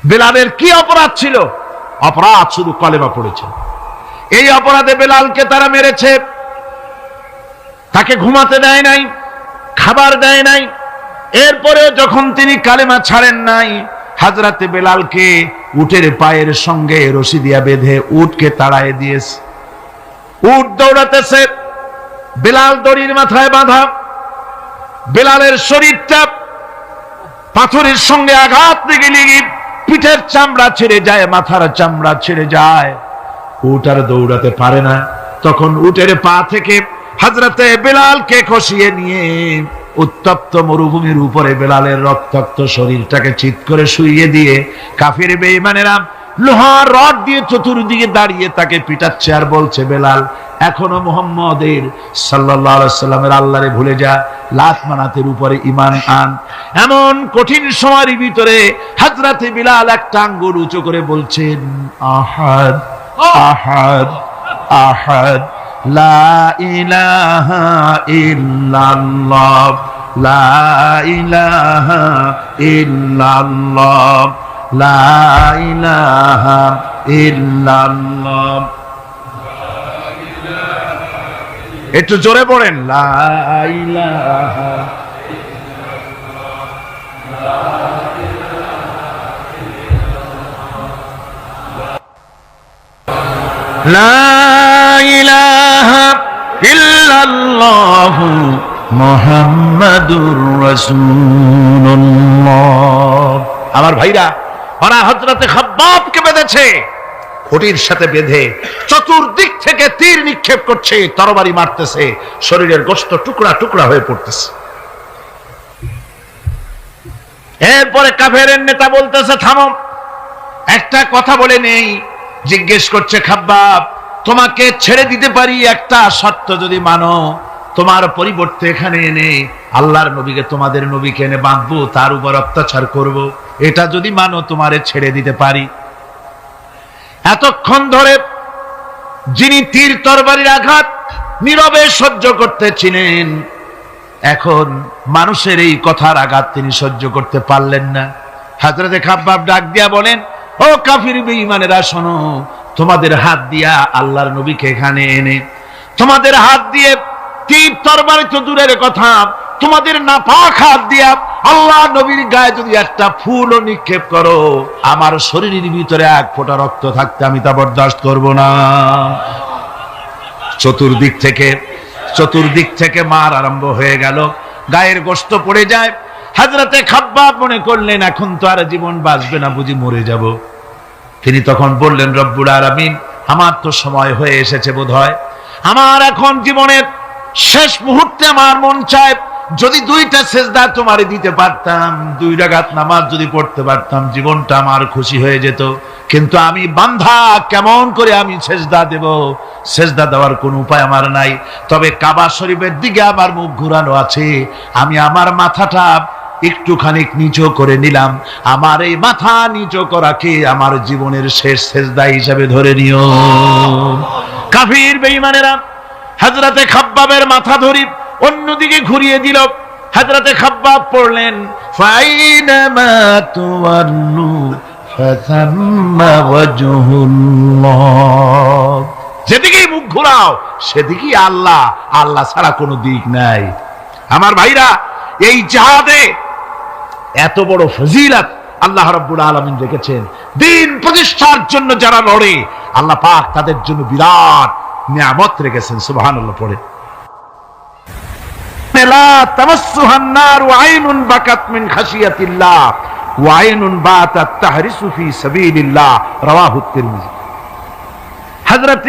বেলালের কি অপরাধ ছিল? অপরাধ শুধু কলেমা পড়েছে। এই অপরাধে বেলালকে তারা মেরেছে, তাকে ঘুমাতে দেয় নাই, খাবার দেয় নাই। এরপরেও যখন তিনি কালেমা ছাড়েন নাই, হযরতে বেলালকে উটের পায়ের সঙ্গে রশি দিয়া বেঁধে উটকে তাড়ায় দিয়েছে। উট দৌড়াতেছে, বেলাল দড়ির মাথায় বাঁধা। বেলালের শরীরটা পাথরের সঙ্গে আঘাত লেগে লেগে পিঠের চামড়া ছিঁড়ে যায়, মাথার চামড়া ছিঁড়ে যায়। উট আর দৌড়াতে পারে না। তখন উটের পা থেকে হযরতে বেলালকে খসিয়ে নিয়ে উত্তপ্ত মরুভূমির উপরে বেলালের রক্তাক্ত শরীরটাকে চিৎ করে শুইয়ে দিয়ে কাফির বেঈমানেরা লোহার রড দিয়ে চতুর্দিকে দাঁড়িয়ে তাকে পিটাচ্ছে আর বলছে, বেলাল এখনো মুহাম্মদের সাল্লাল্লাহু আলাইহি সাল্লামের আল্লাহরে ভুলে যা, লাত মানাতের উপরে ঈমান আন। এমন কঠিন সময়ের ভিতরে হযরতে বেলাল একটা আঙ্গুল উঁচু করে বলছেন, আহাদ আহাদ আহাদ লা ইলাহা ইল্লাল্লাহ লা ইলাহা ইল্লাল্লাহ লা ইলাহা ইল্লাল্লাহ। একটু জোরে পড়েন, লা ইলাহা লা ইলাহা ইল্লাল্লাহু মুহাম্মাদুর রাসূলুল্লাহ। আমার ভাইরা, ওরা হযরতে খাব্বাবকে বেঁধেছে, খুঁটির সাথে বেঁধে চতুর্দিক থেকে তীর নিক্ষেপ করছে, তরবারি মারতেছে, শরীরের গোশত টুকরা টুকরা হয়ে পড়তেছে। এরপরে কাফেরের নেতা বলতেছে, থামো, একটা কথা বলে নেই। জিজ্ঞেস করছে, খাব্বাব তোমাকে ছেড়ে দিতে পারি, একটা শর্ত যদি মানো, তোমার পরিবর্তে এখানে এনে আল্লাহর নবীকে, তোমাদের নবীকে এনে বাঁধবো, তার উপর অত্যাচার করব, এটা যদি মানো তোমারে ছেড়ে দিতে পারি। এতক্ষণ ধরে যিনি তীর তরবারির আঘাত নীরবে সহ্য করতেছিলেন, এখন মানুষের এই কথার আঘাত তিনি সহ্য করতে পারলেন না। হযরতে খাব্বাব ডাক দিয়া বলেন, ও কাফির বেঈমানেরা শোনো, তোমাদের হাত দিয়া আল্লাহর নবীকে এখানে এনে, তোমাদের হাত দিয়ে তীর তরবারি তো দূরের কথা, তোমাদের নাপাক হাত দিয়া আল্লাহ নবীর গায়ে যদি একটা ফুলও নিক্ষেপ করো, আমার শরীরের ভিতরে এক ফোঁটা রক্ত থাকতে আমি তা বরদাস্ত করব না। চতুর্দিক থেকে মার আরম্ভ হয়ে গেল, গায়ের গোশত পড়ে যায়। হযরতে খাব্বাব মনে করলেন এখন তো আর জীবন বাঁচবে না, বুঝি মরে যাব। তিনি তখন বললেন, রব্বুল আলামিন, আমার তো সময় হয়ে এসেছে বোধহয়, আমার এখন জীবনের শেষ মুহূর্তে আমার মন চায় যদি দুইটা সেজদা তোমারে দিতে পারতাম, 2 রাকাত নামাজ যদি পড়তে পারতাম, জীবনটা আমার খুশি হয়ে যেত। কিন্তু আমি বান্ধা, কেমন করে আমি সেজদা দেব? সেজদা দেওয়ার কোনো উপায় আমার নাই। তবে কাবা শরীফের দিকে আমার মুখ ঘুরানো আছে, আমি আমার মাথাটা একটুখানি নিচু করে নিলাম। আমার এই মাথা নিচু করাকে আমার জীবনের শেষ সেজদা হিসাবে ধরে নিও। কাফির বেঈমানেরা হযরতে খাব্বাবের মাথা ধরি অন্যদিকে ঘুরিয়ে দিল। হযরতে খাব্বাব পড়লেন, ফাইনামা তুওয়াল্লু ফাসাম্মা ওয়াজহুল্লাহ। যেদিকেই মুখ ঘোরাও সেদিকেই আল্লাহ, আল্লাহ ছাড়া কোনো দিক নাই। আমার ভাইরা, এই জিহাদে এত বড় ফজিলত আল্লাহ রাব্বুল আলামিন রেখেছেন। দ্বীন প্রতিষ্ঠার জন্য যারা লড়ে, আল্লাহ পাক তাদের জন্য বিরাট নিয়ামত রেখেছেন। সুবহানাল্লাহ পড়ে, লা তামাসসুহান নার ওয়া আইনুন বাকাত মিন খাশিয়াতিল্লাহ ওয়া আইনুন বাতাত তাহরিসু ফি সাবিলিল্লাহ। রাওয়াহু তিরমিজি। হযরত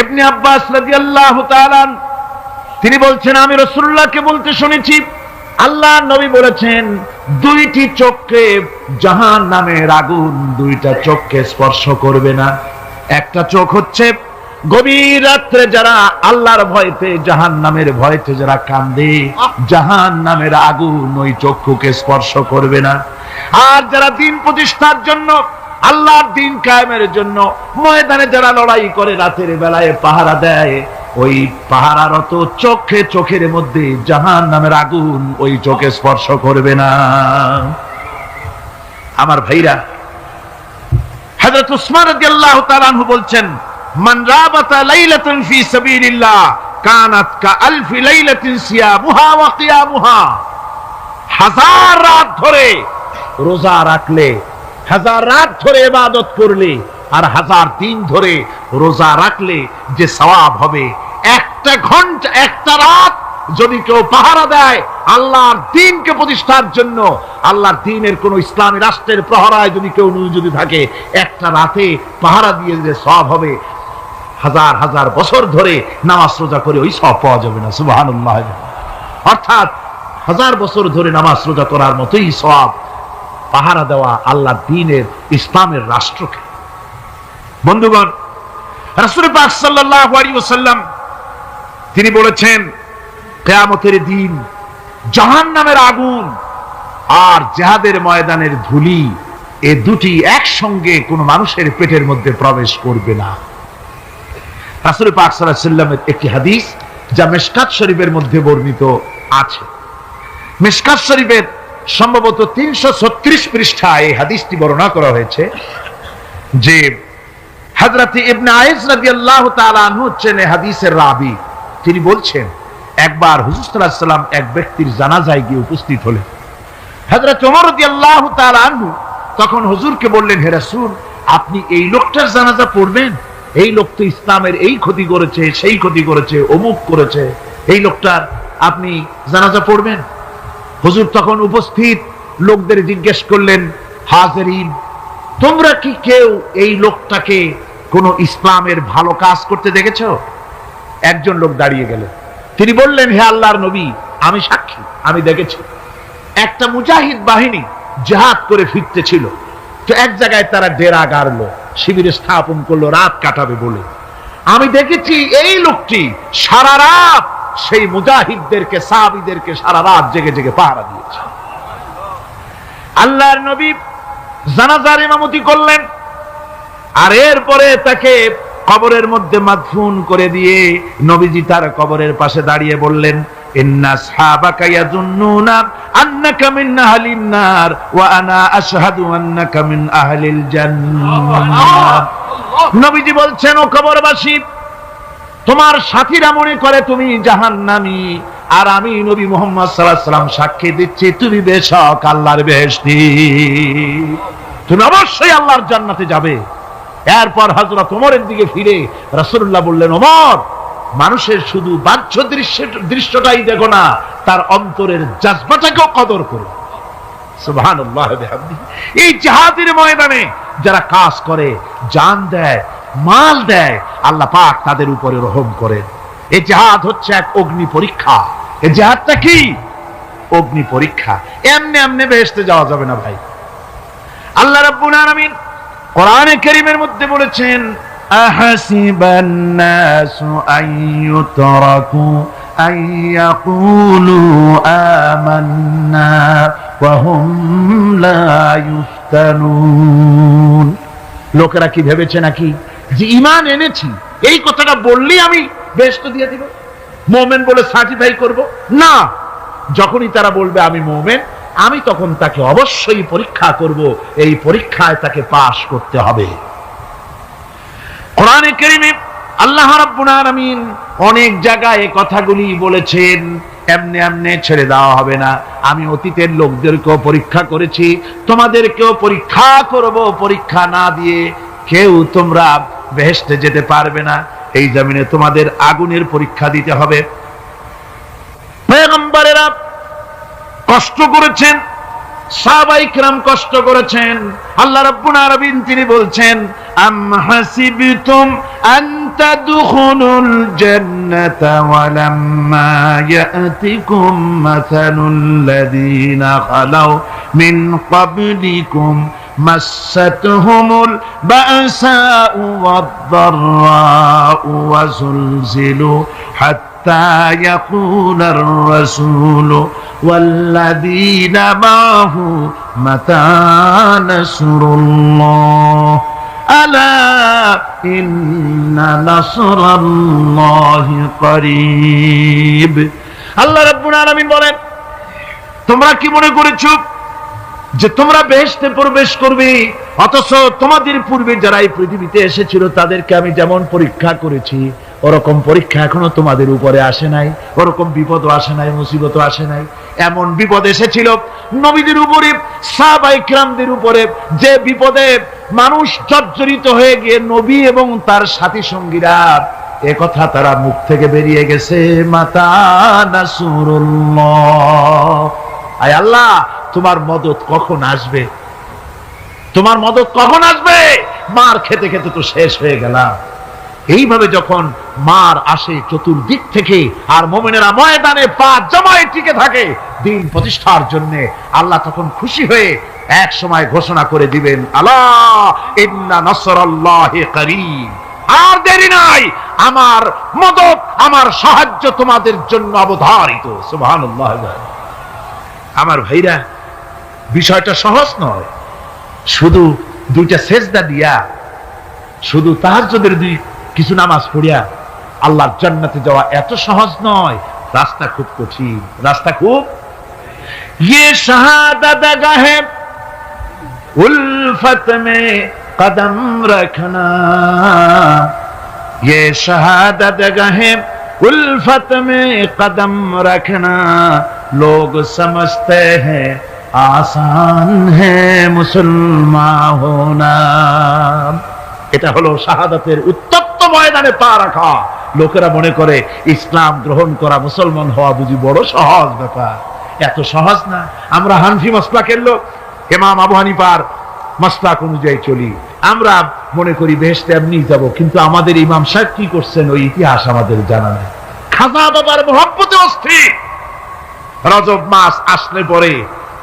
ইবনে আব্বাস রাদিয়াল্লাহু তাআলা তিনি বলছেন, আমি রাসূলুল্লাহকে বলতে শুনেছি, আল্লাহ নবী বলেছেন, 2টি চোখকে জাহান্নামের আগুন 2টা চোখকে স্পর্শ করবে না। একটা চোখ হচ্ছে গভীর রাত্রে যারা আল্লাহর ভয়তে, জাহান্নামের ভয়তে যারা কান্দে, জাহান্নামের আগুন ওই চক্ষুকে স্পর্শ করবে না। আর যারা দ্বীন প্রতিষ্ঠার জন্য, আল্লাহর দ্বীন কায়েমের জন্য ময়দানে যারা লড়াই করে, রাতের বেলায় পাহারা দেয়, ওই পাহারারত চোখের মধ্যে জাহান্নামের আগুন ওই চোখে স্পর্শ করবে না। আমার ভাইরা, হযরত উসমান রাদিয়াল্লাহু তাআলা আনহু বলছেন, মান রাবাতা লাইলাতান ফি সাবিলিল্লাহ কানাত কাআলফি লাইলাতিন সিয়ামুহা ওয়া কিয়ামুহা। হাজার রাত ধরে রোজা রাখলে, হাজার রাত ধরে ইবাদত করলে, আর হাজার দিন ধরে রোজা রাখলে যে সওয়াব হবে, একটা ঘন্টা একটা রাত যদি কেউ পাহারা দেয় আল্লাহর দ্বীনকে প্রতিষ্ঠার জন্য, আল্লাহর দ্বীনের কোন ইসলামী রাষ্ট্রের প্রহরায় যদি কেউ যদি থাকে, একটা রাতে পাহারা দিয়ে যে সওয়াব হবে, হাজার হাজার বছর ধরে নামাজ রোজা করে ওই সওয়াব পাওয়া যাবে না। সুবহানাল্লাহ। অর্থাৎ হাজার বছর ধরে নামাজ রোজা করার মতোই সওয়াব পাহারা দেওয়া আল্লাহর দ্বীনের ইসলামের রাষ্ট্রকে। বন্ধুগণ, রাসূল পাক সাল্লাল্লাহু আলাইহি ওয়াসাল্লাম তিনি বলেছেন, কিয়ামতের দিন জাহান্নামের আগুন আর জিহাদের ময়দানের ধুলি, এই দুটি একসঙ্গে কোন মানুষের পেটের মধ্যে প্রবেশ করবে না। রাসূল পাক সাল্লাল্লাহু আলাইহি ওয়াসাল্লামের একটি হাদিস যা মিশকাত শরীফের মধ্যে বর্ণিত আছে। মিশকাত শরীফের সম্ভবত 336 পৃষ্ঠায় এই হাদিসটি বর্ণনা করা হয়েছে যে হযরত ইবনে আইস রাদিয়াল্লাহু তাআলা আনহু হচ্ছেন এই হাদিসের রাবী। তিনি বলছেন, একবার হুজুর সাল্লাল্লাহু আলাইহি ওয়াসাল্লাম এক ব্যক্তির জানাজায় গিয়ে উপস্থিত হলেন। হযরত ওমর রাদিয়াল্লাহু তাআলা আনহু তখন হুজুরকে বললেন, হে রাসূল, আপনি এই লোকটার জানাজা পড়বেন? এই লোক তো ইসলামের এই ক্ষতি করেছে, সেই ক্ষতি করেছে, অমুক করেছে, এই লোকটার আপনি জানাজা পড়বেন? হুজুর তখন উপস্থিত লোকদের জিজ্ঞেস করলেন, হাজিরিন, তোমরা কি কেউ এই লোকটাকে কোন ইসলামের ভালো কাজ করতে দেখেছো? একজন লোক দাঁড়িয়ে গেলেন। তিনি বললেন, হে আল্লাহর নবী, আমি সাক্ষী, আমি দেখেছি। একটা মুজাহিদ বাহিনী জিহাদ করে ফিরতে ছিল, তো এক জায়গায় তারা ডেরা গাড়লো, শিবিরে স্থাপন করলো রাত কাটাবে বলে। আমি দেখেছি এই লোকটি সারা রাত সেই মুজাহিদদেরকে, সাহাবীদেরকে সারা রাত জেগে জেগে পাহারা দিয়েছে। আল্লাহর নবী জানাজার ইমামতি করলেন, আর এরপরে তাকে কবরের মধ্যে মাদফুন করে দিয়ে নবীজি তার কবরের পাশে দাঁড়িয়ে বললেন, ইন্না সাহাবাকা ইয়াজুন্নুনা আন্নাকা মিন আহলিন নার ওয়া আনা আশহাদু আন্নাকা মিন আহলিল জান্নাহ। নবীজি বলছেন, ও কবরবাসী, তোমার সাথীরা মনে করে তুমি জাহান্নামী, আর আমি নবী মুহাম্মদ সাল্লাল্লাহু আলাইহি ওয়াসাল্লাম সাক্ষী দিচ্ছি তুমি বেশক আল্লাহর বেহেশতি, তুমি অবশ্যই আল্লাহর জান্নাতে যাবে। এরপর হযরত ওমরের দিকে ফিরে রাসূলুল্লাহ বললেন, ওমর, মানুষের শুধু বাহ্য দৃশ্যটাই দেখো না, তার অন্তরের জজবাটাকেও কদর করো। সুবহানাল্লাহ বিহামদিহি। এই জিহাদের ময়দানে যারা কাজ করে, জান দেয়, মাল দেয়, আল্লাহ পাক তাদের উপরে রহম করেন। এই জিহাদ হচ্ছে এক অগ্নি পরীক্ষা। এই জিহাদটা কি? অগ্নি পরীক্ষা। এমনি এমনি বেহেশতে যাওয়া যাবে না ভাই। আল্লাহ রাব্বুল আলামিন কোরআনে কারীমের মধ্যে বলেছেন, আহাসিবান নাসু আইয়ুতরাকু আইয়াকুলু আমান্না ওয়া হুম লা ইফতানুন। লোকেরা কি ভেবেছে নাকি যে ঈমান এনেছি এই কথাটা বললেই আমি বেহেশত দিয়ে দিব, মুমিন বলে সার্টিফাই করব? না, যখনই তারা বলবে আমি মুমিন, আমি তখন তাকে অবশ্যই পরীক্ষা করব, এই পরীক্ষায় তাকে পাশ করতে হবে। কোরআনে কারীমে আল্লাহ রাব্বুল আলামিন অনেক জায়গায় এই কথাগুলি বলেছেন। এমনি এমনি ছেড়ে দেওয়া হবে না। আমি অতীতের লোকদেরকেও পরীক্ষা করেছি, তোমাদেরকেও পরীক্ষা করব। পরীক্ষা না দিয়ে কেউ তোমরা বেহেশতে যেতে পারবে না। এই জমিনে তোমাদের আগুনের পরীক্ষা দিতে হবে। পয়গম্বরেরা কষ্ট করেছেন, সাহাবায়ে কিরাম কষ্ট করেছেন। আল্লাহ রাব্বুল আলামিন তিনি বলছেন, আম হাসিবতুম আন তাদখুলুল জান্নাতা ওয়া লাম্মা ইয়াতিকুম মাসালুল লাযীনা খালাউ মিন ক্বাবলিকুম মাসাতহুমুল বাসাউ ওয়াদ-দাররাউ ওয়া যুলজিলু হাত্তা ইয়াকুলার রাসূলু والذين معه متى نصر الله ألا إن نصر الله قريب। আল্লাহ রাব্বুল আলামিন বলেন, তোমরা কি মনে করেছো যে তোমরা বেহেশতে প্রবেশ করবে, অথচ তোমাদের পূর্বে যারা এই পৃথিবীতে এসেছিল তাদেরকে আমি যেমন পরীক্ষা করেছি ওরকম পরীক্ষা এখনো তোমাদের উপরে আসে নাই, ওরকম বিপদও আসে নাই, মুসিবতও আসে নাই। এমন বিপদ এসেছিল নবীদের উপরে, সাহাবায়ে কিরামদের উপরে, যে বিপদে মানুষ জর্জরিত হয়ে গিয়ে নবী এবং তার সাথী সঙ্গীরা এ কথা তারা মুখ থেকে বেরিয়ে গেছে, মাতা নাসরুল্লাহ, আয় আল্লাহ তোমার মদত কখন আসবে, তোমার মদত কখন আসবে, মার খেতে খেতে তো শেষ হয়ে গেলাম। এইভাবে যখন মার আসে চতুর্দিক থেকে আর মুমিনেরা ময়দানে পা জমায়ে টিকে থাকে দিন প্রতিষ্ঠার জন্য, আল্লাহ তখন খুশি হয়ে এক সময় ঘোষণা করে দিবেন, আলা ইন্না নাসরাল্লাহি করিব, আর দেরি নাই, আমার মদত আমার সাহায্য তোমাদের জন্য অবধারিত। সুবহানাল্লাহ। আমার ভাইরা, বিষয়টা সহজ নয়। শুধু দুইটা সেজদা দিয়া, শুধু তাহাজ্জুদের কিছু নামাজ পড়িয়া আল্লাহর জান্নাতে যাওয়া এত সহজ নয়, রাস্তা খুব কঠিন, রাস্তা খুব। ये शहादत गाहे उल्फत में कदम रखना, ये शहादत गाहे उल्फत में कदम रखना, लोग समझते हैं आसान है मुसलमान होना। এটা হলো শাহাদাতের উত্তপ্ত ময়দানে পা রাখা। লোকেরা মনে করে ইসলাম গ্রহণ করা, মুসলমান হওয়া বুঝি বড় সহজ ব্যাপার। এত সহজ না। আমরা হানফি মাসলাকের লোক, ইমাম আবু হানিফার মাসলাক অনুযায়ী চলি। আমরা মনে করি বেহেশতে এমনি যাব, কিন্তু আমাদের ইমাম সাহেব কি করছেন ওই ইতিহাস আমাদের জানা নেই। খাজা বাবার মহব্বতে অস্থির। রজব মাস আসলে পরে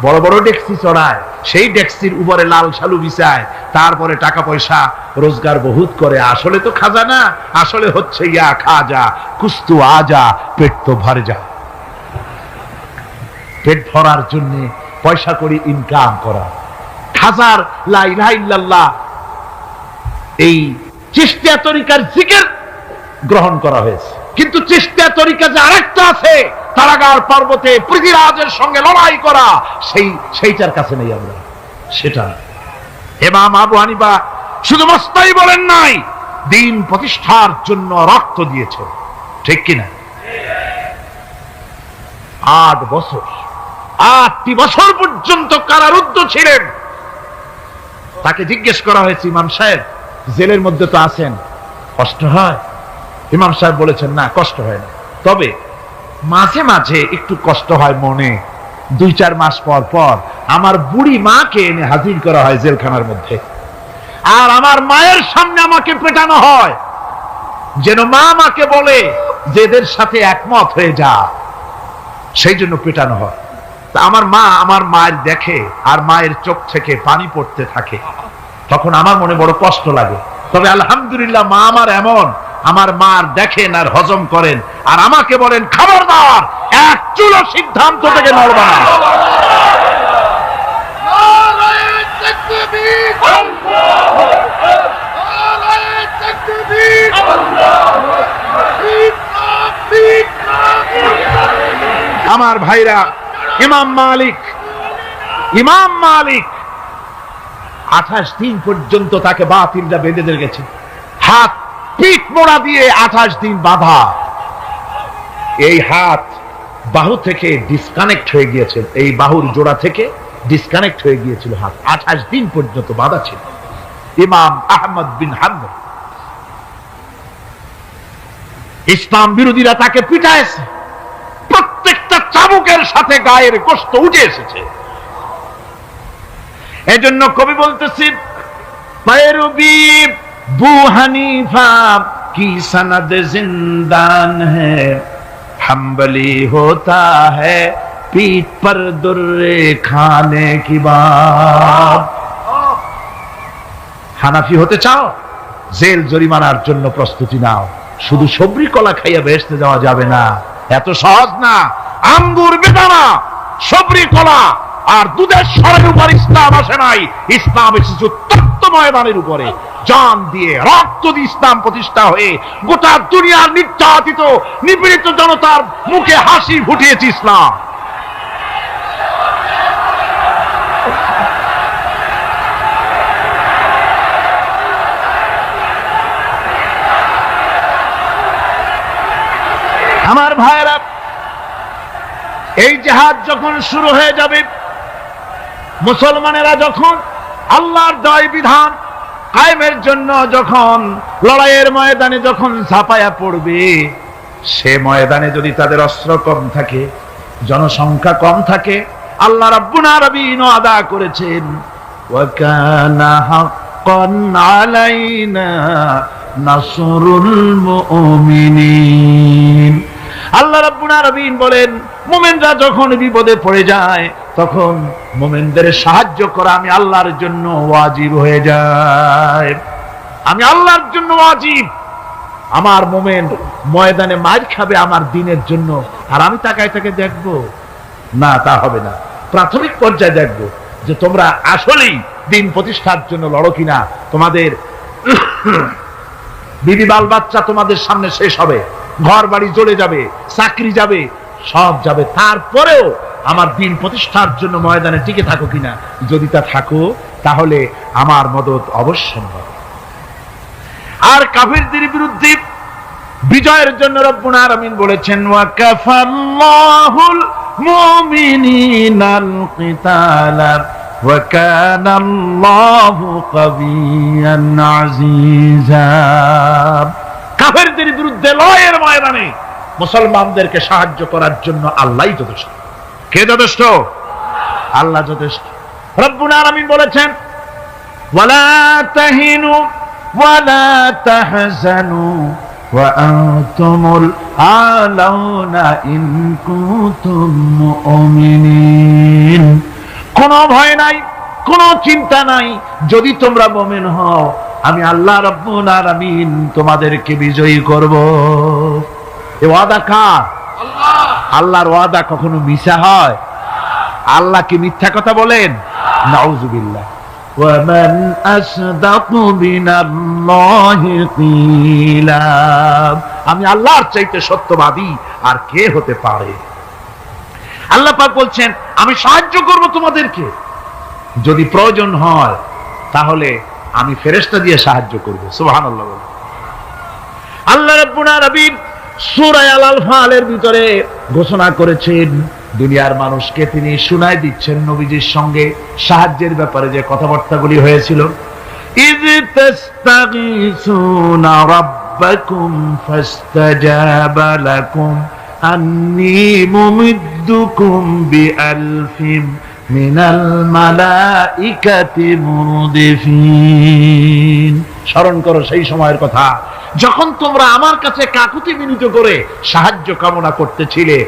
বড় বড় ডেক্সি চড়ায়, সেই ডেক্সির উপরে লাল শালু বিছায়, তারপরে টাকা পয়সা রোজগার বহুত করে। আসলে তো খাজা না, আসলে হচ্ছে ইয়া খাজা কুস্তু আজা, পেট তো ভরে যা। পেট ভরার জন্য পয়সা করে ইনকাম করা। খাজার লা ইলাহা ইল্লাল্লাহ এই চিশতিয়া তরিকার জিকির গ্রহণ করা হয়েছে, কিন্তু চিশতিয়া তরিকা যে আরেকটা আছে, তারাগার পর্বতে পৃথিবীরাজের সঙ্গে লড়াই করা, সেইটার কাছে নেই আমরা, সেটা। ইমাম আবু হানিফা শুধু মস্তাই বলেন নাই, দিন প্রতিষ্ঠার জন্য রক্ত দিয়েছে, ঠিক কিনা? 8 বছর, 8টি বছর পর্যন্ত কারারুদ্ধ ছিলেন। তাকে জিজ্ঞেস করা হয়েছে, ইমাম সাহেব জেলের মধ্যে তো আছেন, কষ্ট হয়? ইমাম সাহেব বলেছেন, না কষ্ট হয় না, তবে মাঝে মাঝে একটু কষ্ট হয় মনে। 2-4 মাস পর পর আমার বুড়ি মাকে এনে হাজির করা হয় জেলখানার মধ্যে, আর আমার মায়ের সামনে আমাকে পেটানো হয়, যেন মা আমাকে বলে যে এদের সাথে একমত হয়ে যা, সেই জন্য পেটানো হয়। তা আমার মা আমার মায়ের দেখে, আর মায়ের চোখ থেকে পানি পড়তে থাকে, তখন আমার মনে বড় কষ্ট লাগে। তবে আলহামদুলিল্লাহ মা আমার এমন, আমার মার দেখেন আর হজম করেন, আর আমাকে বলেন খবরদার এক চুলো সিদ্ধান্ত থেকে নড়বা না। আমার ভাইরা, ইমাম মালিক 28 দিন পর্যন্ত তাকে বাতিলরা বেঁধে দিয়ে গেছে, হাত পিঠ মোড়া দিয়ে 28 দিন বাঁধা। এই হাত বাহু থেকে ডিসকানেক্ট হয়ে গিয়েছে, এই বাহুর জোড়া থেকে ডিসকানেক্ট হয়ে গিয়েছিল হাত, 28 দিন পর্যন্ত বাঁধা ছিল। ইমাম আহমদ বিন হাম্বল, ইসলাম বিরোধীরা তাকে পিটাইছে, প্রত্যেকটা চাবুকের সাথে গায়ের গোশত উঠে এসেছে। এজন্য কবি বলতেছি, पैरवी बू हनीफा की सनद जिंदान है, हम्बली होता है पीठ पर दुर्रे खाने की बात। হানাফি হতে চাও, জেল জরিমানার জন্য প্রস্তুতি নাও। শুধু সবরি কলা খাইয়া বেহেশতে যাওয়া যাবে না, এত সহজ না। আঙ্গুর বেদানা, সবরি কলা আর দুধের সরের উপর ইসলাম আসে নাই, ইসলাম এসেছে তত্ত্ব ময়দানের উপরে। জান দিয়ে রক্ত দিয়ে ইসলাম প্রতিষ্ঠা হয়ে গোটা দুনিয়ার নির্যাতিত নিপীড়িত জনতার মুখে হাসি ফুটিয়েছে ইসলাম। আমার ভাইরা, এই জিহাদ যখন শুরু হয়ে যাবে, মুসলমানেরা যখন আল্লাহর দয় বিধান কায়েমের জন্য যখন লড়াইয়ের ময়দানে যখন ঝাঁপায়া পড়বে, সে ময়দানে যদি তাদের অস্ত্র কম থাকে, জনসংখ্যা কম থাকে, আল্লাহ রাব্বুল আলামিন ওয়াদা করেছেন, ওয়া কানা হাক্কান আলাইনা নাসরুল মুমিনিন। আল্লাহ রাব্বুল আলামিন বলেন, মুমিনরা যখন বিপদে পড়ে যায় তখন মুমিনদের সাহায্য করা আমি আল্লাহর জন্য ওয়াজিব হয়ে যায়। আমি আল্লাহর জন্য ওয়াজিব। আমার মুমিন ময়দানে মার খাবে আমার দ্বীনের জন্য, আর আমি তাকায় তাকে দেখবো না, তা হবে না। প্রাথমিক পর্যায়ে দেখবো যে তোমরা আসলেই দ্বীন প্রতিষ্ঠার জন্য লড়ো কিনা। তোমাদের বিবি বাল বাচ্চা তোমাদের সামনে শেষ হবে, ঘর বাড়ি জ্বলে যাবে, চাকরি যাবে, সব যাবে, তারপরেও আমার দ্বীন প্রতিষ্ঠার জন্য ময়দানে টিকে থাকো কিনা। যদি তা থাকো তাহলে আমার মদদ অবশ্যই হবে। আর কাফিরদের বিরুদ্ধে বিজয়ের জন্য রব্বুল আলামিন বলেছেন, ওয়া কাফাল্লাহুল মুমিনিনাল কিতালা ওয়া কানাল্লাহু কাবিয়ান আজিজা। কাফেরদের বিরুদ্ধে লড়াইয়ের ময়দানে মুসলমানদেরকে সাহায্য করার জন্য আল্লাহই যথেষ্ট। কে যথেষ্ট? আল্লাহ যথেষ্ট। রব্বুল আলামিন বলেছেন, ওয়ালা তাহিনু ওয়ালা তাহজানু ওয়া আনতুমুল আলাউনা ইন কুনতুম মুমিনিন। কোনো ভয় নাই, কোনো চিন্তা নাই, যদি তোমরা মুমিন হও আমি আল্লাহ রাব্বুল আলামিন তোমাদেরকে বিজয়ী করব। এই ওয়াদা কার? আল্লাহ। আল্লাহর ওয়াদা কখনো মিথ্যা হয়? আল্লাহ কি মিথ্যা কথা বলেন? নাউযুবিল্লাহ। ওয়া মান আসদাকু বিনাল্লাহি কিলা। আমি আল্লাহর চাইতে সত্যবাদী আর কে হতে পারে? আল্লাহ পাক বলছেন, আমি সাহায্য করব তোমাদেরকে, যদি প্রয়োজন হয় তাহলে আমি ফেরেশতা দিয়ে সাহায্য করব। সুবহানাল্লাহ। আল্লাহ রাব্বুল আলামিন সূরা আল-আনফালের ভিতরে ঘোষণা করেছেন, দুনিয়ার মানুষকে তিনি শুনাই দিচ্ছেন নবীজির সঙ্গে সাহায্যের ব্যাপারে যে কথাবার্তাগুলি হয়েছিল। ইয তাস্তাগীসুনা রাব্বাকুম ফাস্তাজাবা লাকুম আন্নী মুমিদ্দুকুম বিআলফিন মিনাল মালাইকাতি মুরদিফিন। স্মরণ করো সেই সময়ের কথা যখন তোমরা আমার কাছে কাকুতি মিনতি করে সাহায্য কামনা করতেছিলে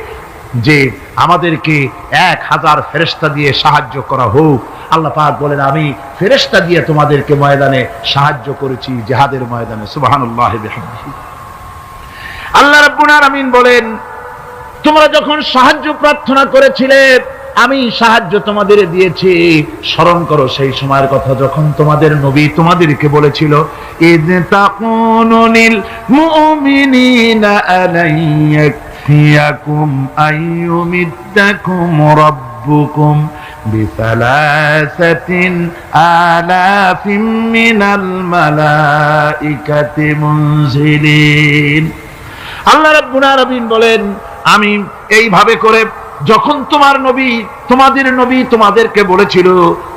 যে আমাদেরকে 1000 ফেরেশতা দিয়ে সাহায্য করা হোক। আল্লাহ পাক বলেন, আমি ফেরেশতা দিয়ে তোমাদেরকে ময়দানে সাহায্য করেছি, জিহাদের ময়দানে। সুবহানাল্লাহি বিহামদিহি। আল্লাহ রাব্বুল আলামিন বলেন, তোমরা যখন সাহায্য প্রার্থনা করেছিলে আমি সাহায্য তোমাদের দিয়েছি। স্মরণ করো সেই সময়ের কথা যখন তোমাদের নবী তোমাদেরকে বলেছিল, ইয তাকুনু লিল মুমিনিনা আলাইয়াকফিয়াকুম আইয়ুমিদ্দাকুম রাব্বুকুম বিসালাসাতিন আলাফিন মিনাল মালাইকাতি মুনজিলিন। আল্লাহ রাব্বুল আলামিন বলেন, আমি এইভাবে করে যখন তোমাদের নবী তোমাদেরকে বলেছিল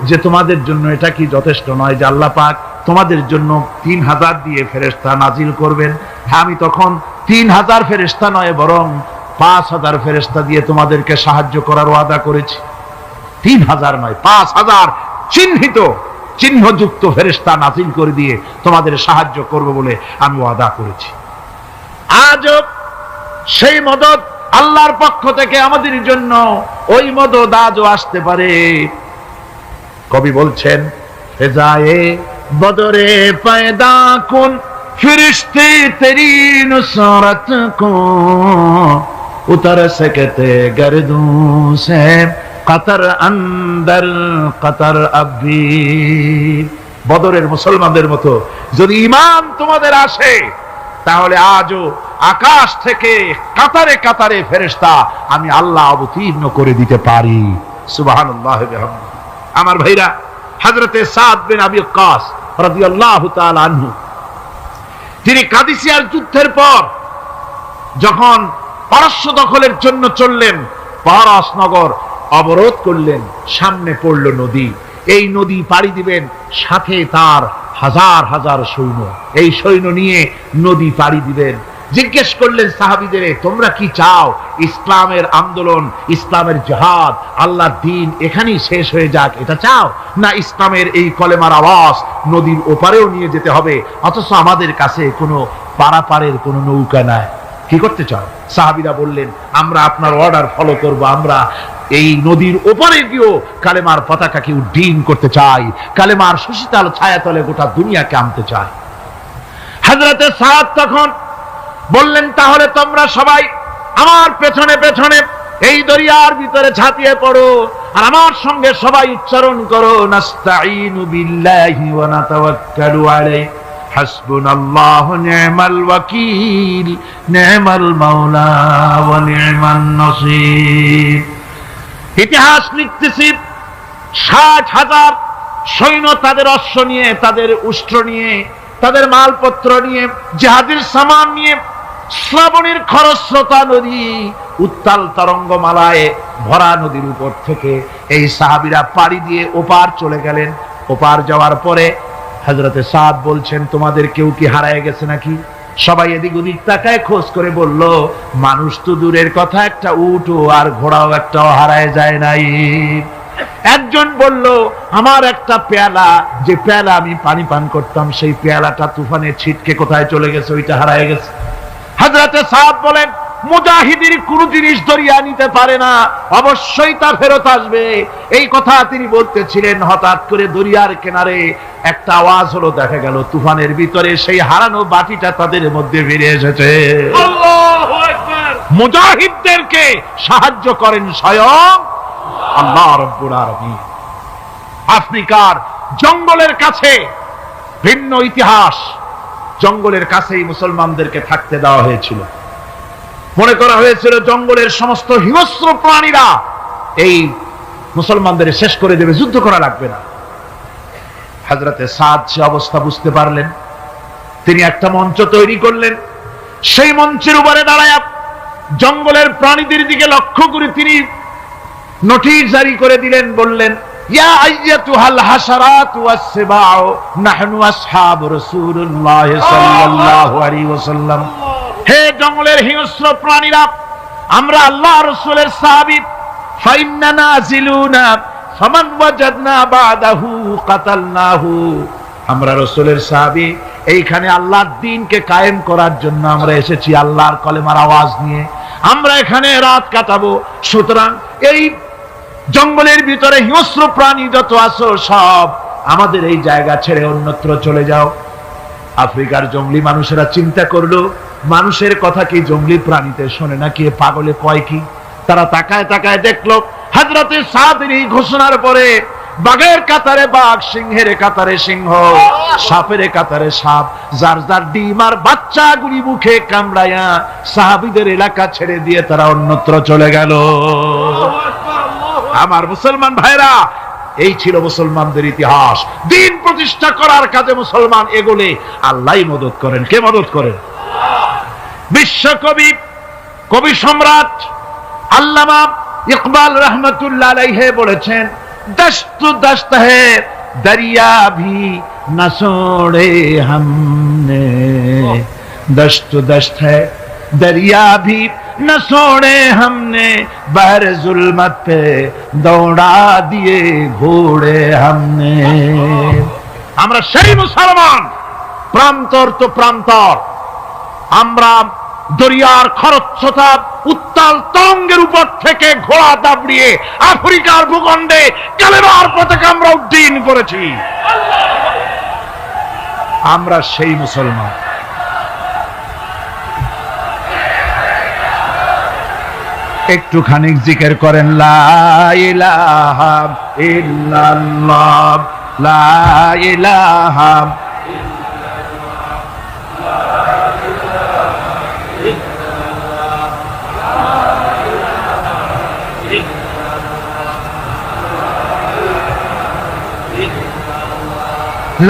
যে তোমাদের জন্য এটা কি যথেষ্ট নয় যে আল্লাহ পাক তোমাদের জন্য 3000 দিয়ে ফেরেশতা নাজিল করবেন, আমি তখন 3000 ফেরেশতা নয় বরং 5000 ফেরেশতা দিয়ে তোমাদেরকে সাহায্য করার ওয়াদা করেছি। 3000 নয়, 5000 চিহ্নযুক্ত ফেরেশতা নাজিল করে দিয়ে তোমাদের সাহায্য করব বলে আমি ওয়াদা করেছি। আজও সেই মদদ আল্লাহর পক্ষ থেকে আমাদের জন্য ওই মদদ আজও আসতে পারে। কবি বলছেন, ফেজায়ে বদরে পয়দা কুন ফিরিশতে তেরি নুসরত কো উতর सकते गर्दों से कतर अंदर कतर अभी। বদরের মুসলমানদের মতো যদি ঈমান তোমাদের আসে তাহলে আজও আকাশ থেকে কাতারে কাতারে ফেরেশতা আমি আল্লাহ অবতীর্ণ করে দিতে পারি। সুবহানাল্লাহ বিহামদিহি। আমার ভাইরা, হযরতে সাদ বিন আবি ওয়াক্কাস রাদিয়াল্লাহু তাআলা আনহু তিনি কাদিসিয়ার যুদ্ধের পর যখন পারস্য দখলের জন্য চললেন, পারসনগর অবরোধ করলেন, সামনে পড়ল নদী। এই নদী পাড়ি দিবেন, সাথে তার হাজার হাজার সৈন্য, এই সৈন্য নিয়ে নদী পাড়ি দিবেন। জিজ্ঞেস করলেন সাহাবীদের, তোমরা কি চাও? ইসলামের আন্দোলন, ইসলামের জিহাদ, আল্লাহর দ্বীন এখানেই শেষ হয়ে যাক, এটা চাও? না ইসলামের এই কলেমার আওয়াজ নদীর ওপারেও নিয়ে যেতে হবে, অথচ আমাদের কাছে কোনো পারাপারের কোনো নৌকা নাই, কি করতে চাও? সাহাবীরা বললেন, আমরা আপনার অর্ডার ফলো করব, আমরা এই নদীর ওপারে গিয়েও কালেমার পতাকাকে উড্ডীন করতে চাই, কালেমার সুশীতল ছায়াতলে গোটা দুনিয়াকে আনতে চাই। হযরতে সাদ তখন বললেন, তাহলে তোমরা সবাই আমার পেছনে পেছনে এই দরিয়ার ভিতরে ঝাঁপিয়ে পড়ো, আর আমার সঙ্গে সবাই উচ্চারণ করো, নাস্তাঈনু বিল্লাহি ওয়া নাতাওয়াক্কালু আলাইহি হাসবুনাল্লাহু নি'মাল ওয়াকিল নি'মাল মাওলা ওয়া নি'মান নাসীর। ইতিহাস লিখতেছি, 60,000 সৈন্য তাদের অশ্ব নিয়ে, তাদের উষ্ট্র নিয়ে, তাদের মালপত্র নিয়ে, জিহাদের সামান নিয়ে শ্রাবণের খরস্রোতা নদী, উত্তাল তরঙ্গমালায় ভরা নদীর উপর থেকে এই সাহাবীরা পাড়ি দিয়ে ওপার চলে গেলেন। ওপার যাওয়ার পরে হযরতে সাদ বলছেন, তোমাদের কেউ কি হারায় গেছে নাকি? সবাই এদিক ওদিক তাকায়, খোঁজ করে বলল, মানুষ তো দূরের কথা, একটা উট আর ঘোড়াও একটাও হারায় যায় নাই। একজন বলল, আমার একটা পেয়ালা, যে পেয়ালা আমি পানি পান করতাম, সেই পেয়ালাটা তুফানে ছিটকে কোথায় চলে গেছে, ওইটা হারায় গেছে। হযরতে সাদ বলেন, মুজাহিদের কোন জিনিস দরিয়া নিতে পারে না, অবশ্যই তা ফেরত আসবে। এই কথা তিনি বলতেছিলেন, হঠাৎ করে দরিয়ার কিনারে একটা আওয়াজ হলো, দেখা গেল তুফানের ভিতরে সেই হারানো বাটিটা তাদের মধ্যে ফিরে এসেছে। আল্লাহু আকবার। মুজাহিদদেরকে সাহায্য করেন স্বয়ং আল্লাহ রাব্বুল আলামিন। আফ্রিকার জঙ্গলের কাছে ভিন্ন ইতিহাস, জঙ্গলের কাছেই মুসলমানদেরকে থাকতে দেওয়া হয়েছিল। মনে করা হয়েছিল জঙ্গলের সমস্ত হিংস্র প্রাণীরা এই মুসলমানদের শেষ করে দেবে, যুদ্ধ করা লাগবে না। হযরতে সাদ সে অবস্থা বুঝতে পারলেন, তিনি একটা মঞ্চ তৈরি করলেন। সেই মঞ্চের উপরে দাঁড়ায় জঙ্গলের প্রাণীদের দিকে লক্ষ্য করে তিনি নোটিশ জারি করে দিলেন, বললেন, ইয়া আইয়াতুহাল হাশারাত ওয়াস সিবাউ নাহনু আসহাবু রাসূলুল্লাহ সাল্লাল্লাহু আলাইহি ওয়াসাল্লাম। হে জঙ্গলের হিংস্র প্রাণীরা, আমরা আল্লাহ রাসূলের সাহাবী, ফাইন্না নাজিলুনা ফামান ওয়াজাদনা বাদাহু কাতালনাহু। আমরা রাসূলের সাহাবী, এইখানে আল্লাহর দ্বীনকে কায়েম করার জন্য আমরা এসেছি, আল্লাহর কলেমার আওয়াজ নিয়ে আমরা এখানে রাত কাটাবো। সুতরাং এই জঙ্গলের ভিতরে হিংস্র প্রাণী যত আছো, সব আমাদের এই জায়গা ছেড়ে অন্যত্র চলে যাও। আফ্রিকার জঙ্গলি মানুষেরা চিন্তা করলো, মানুষের কথা কি জঙ্গলি প্রাণীতে শোনে নাকি, পাগলে কয় কি? তারা তাকায় তাকায় দেখলো, হযরতে সাদের এই ঘোষণার পরে বাঘের কাতারে বাঘ, সিংহের কাতারে সিংহ, সাপের কাতারে সাপ, যার যার ডিম আর বাচ্চাগুলি মুখে কামড়ায়া সাহাবীদের এলাকা ছেড়ে দিয়ে তারা অন্যত্র চলে গেল। আমার মুসলমান ভাইরা, এই ছিল মুসলমানদের ইতিহাস। দ্বীন প্রতিষ্ঠা করার কাজে মুসলমান এগোলে আল্লাহই মদত করেন। কে মদত করেন? বিশ্বকবি, কবি সম্রাট আল্লামা ইকবাল রহমতুল্লাহ আলাইহি বলেছেন, দস্ত দস্ত है दरिया भी न छोड़े हमने, दस्त दस्त है दरिया भी न छोड़े हमने, बहर जुल्मत पे दौड़ा दिए घोड़े हमने। আমরা সেই মুসলমান, প্রান্তর তো প্রান্তর, আমরা দরিয়ার খরস্রোতা উত্তাল তরঙ্গের উপর থেকে ঘোড়া দাবড়িয়ে আফ্রিকার ভূখণ্ডে কালেমার পতাকা আমরা উড্ডীন করেছি। আমরা সেই মুসলমান। একটুখানি জিকির করেন, লা ইলাহা ইল্লাল্লাহ, লা ইলাহা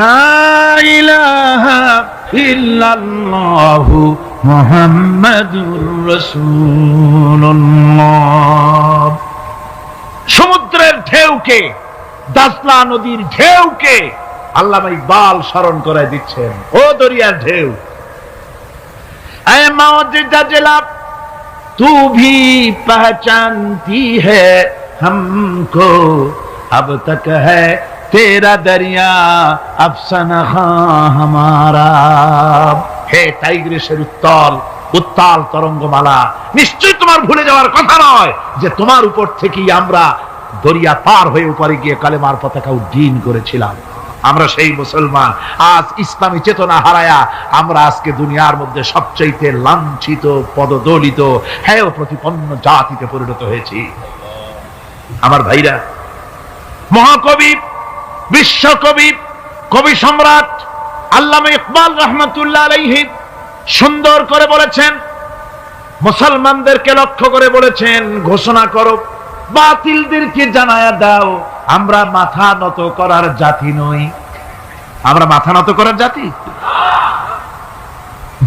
লা ইলাহা ইল্লাল্লাহু মুহাম্মাদুর রাসূলুল্লাহ। সমুদ্রের ঢেউকে, দাজলা নদীর ঢেউকে আল্লামা ইকবাল স্মরণ করায় দিচ্ছেন। ও দরিয়ার ঢেউ, ऐ मौजूदा जिला तू भी पहचानती है हमको, अब तक है तेरा दरिया अफसाना हमारा। হে টাইগ্রিসের উত্তাল তরঙ্গমালা, নিশ্চয় তোমার ভুলে যাওয়ার কথা নয় যে তোমার উপর থেকেই আমরা দরিয়া পার হয়ে উপরে গিয়ে কালেমার পতাকা উড্ডীন করেছিলাম। আমরা সেই মুসলমান, আজ ইসলামী চেতনা হারায়া আমরা আজকে দুনিয়ার মধ্যে সবচাইতে লাঞ্ছিত, পদদলিত, হেয় প্রতিপন্ন জাতিতে পরিণত হয়েছি। আমার ভাইরা, মহাকবি, বিশ্বকবি, কবি সম্রাট আল্লামা ইকবাল রহমাতুল্লাহ আলাইহি সুন্দর করে বলেছেন, মুসলমানদেরকে লক্ষ্য করে বলেছেন, ঘোষণা করো, বাতিলদেরকে জানায়া দাও, আমরা মাথা নত করার জাতি নই। আমরা মাথা নত করার জাতি?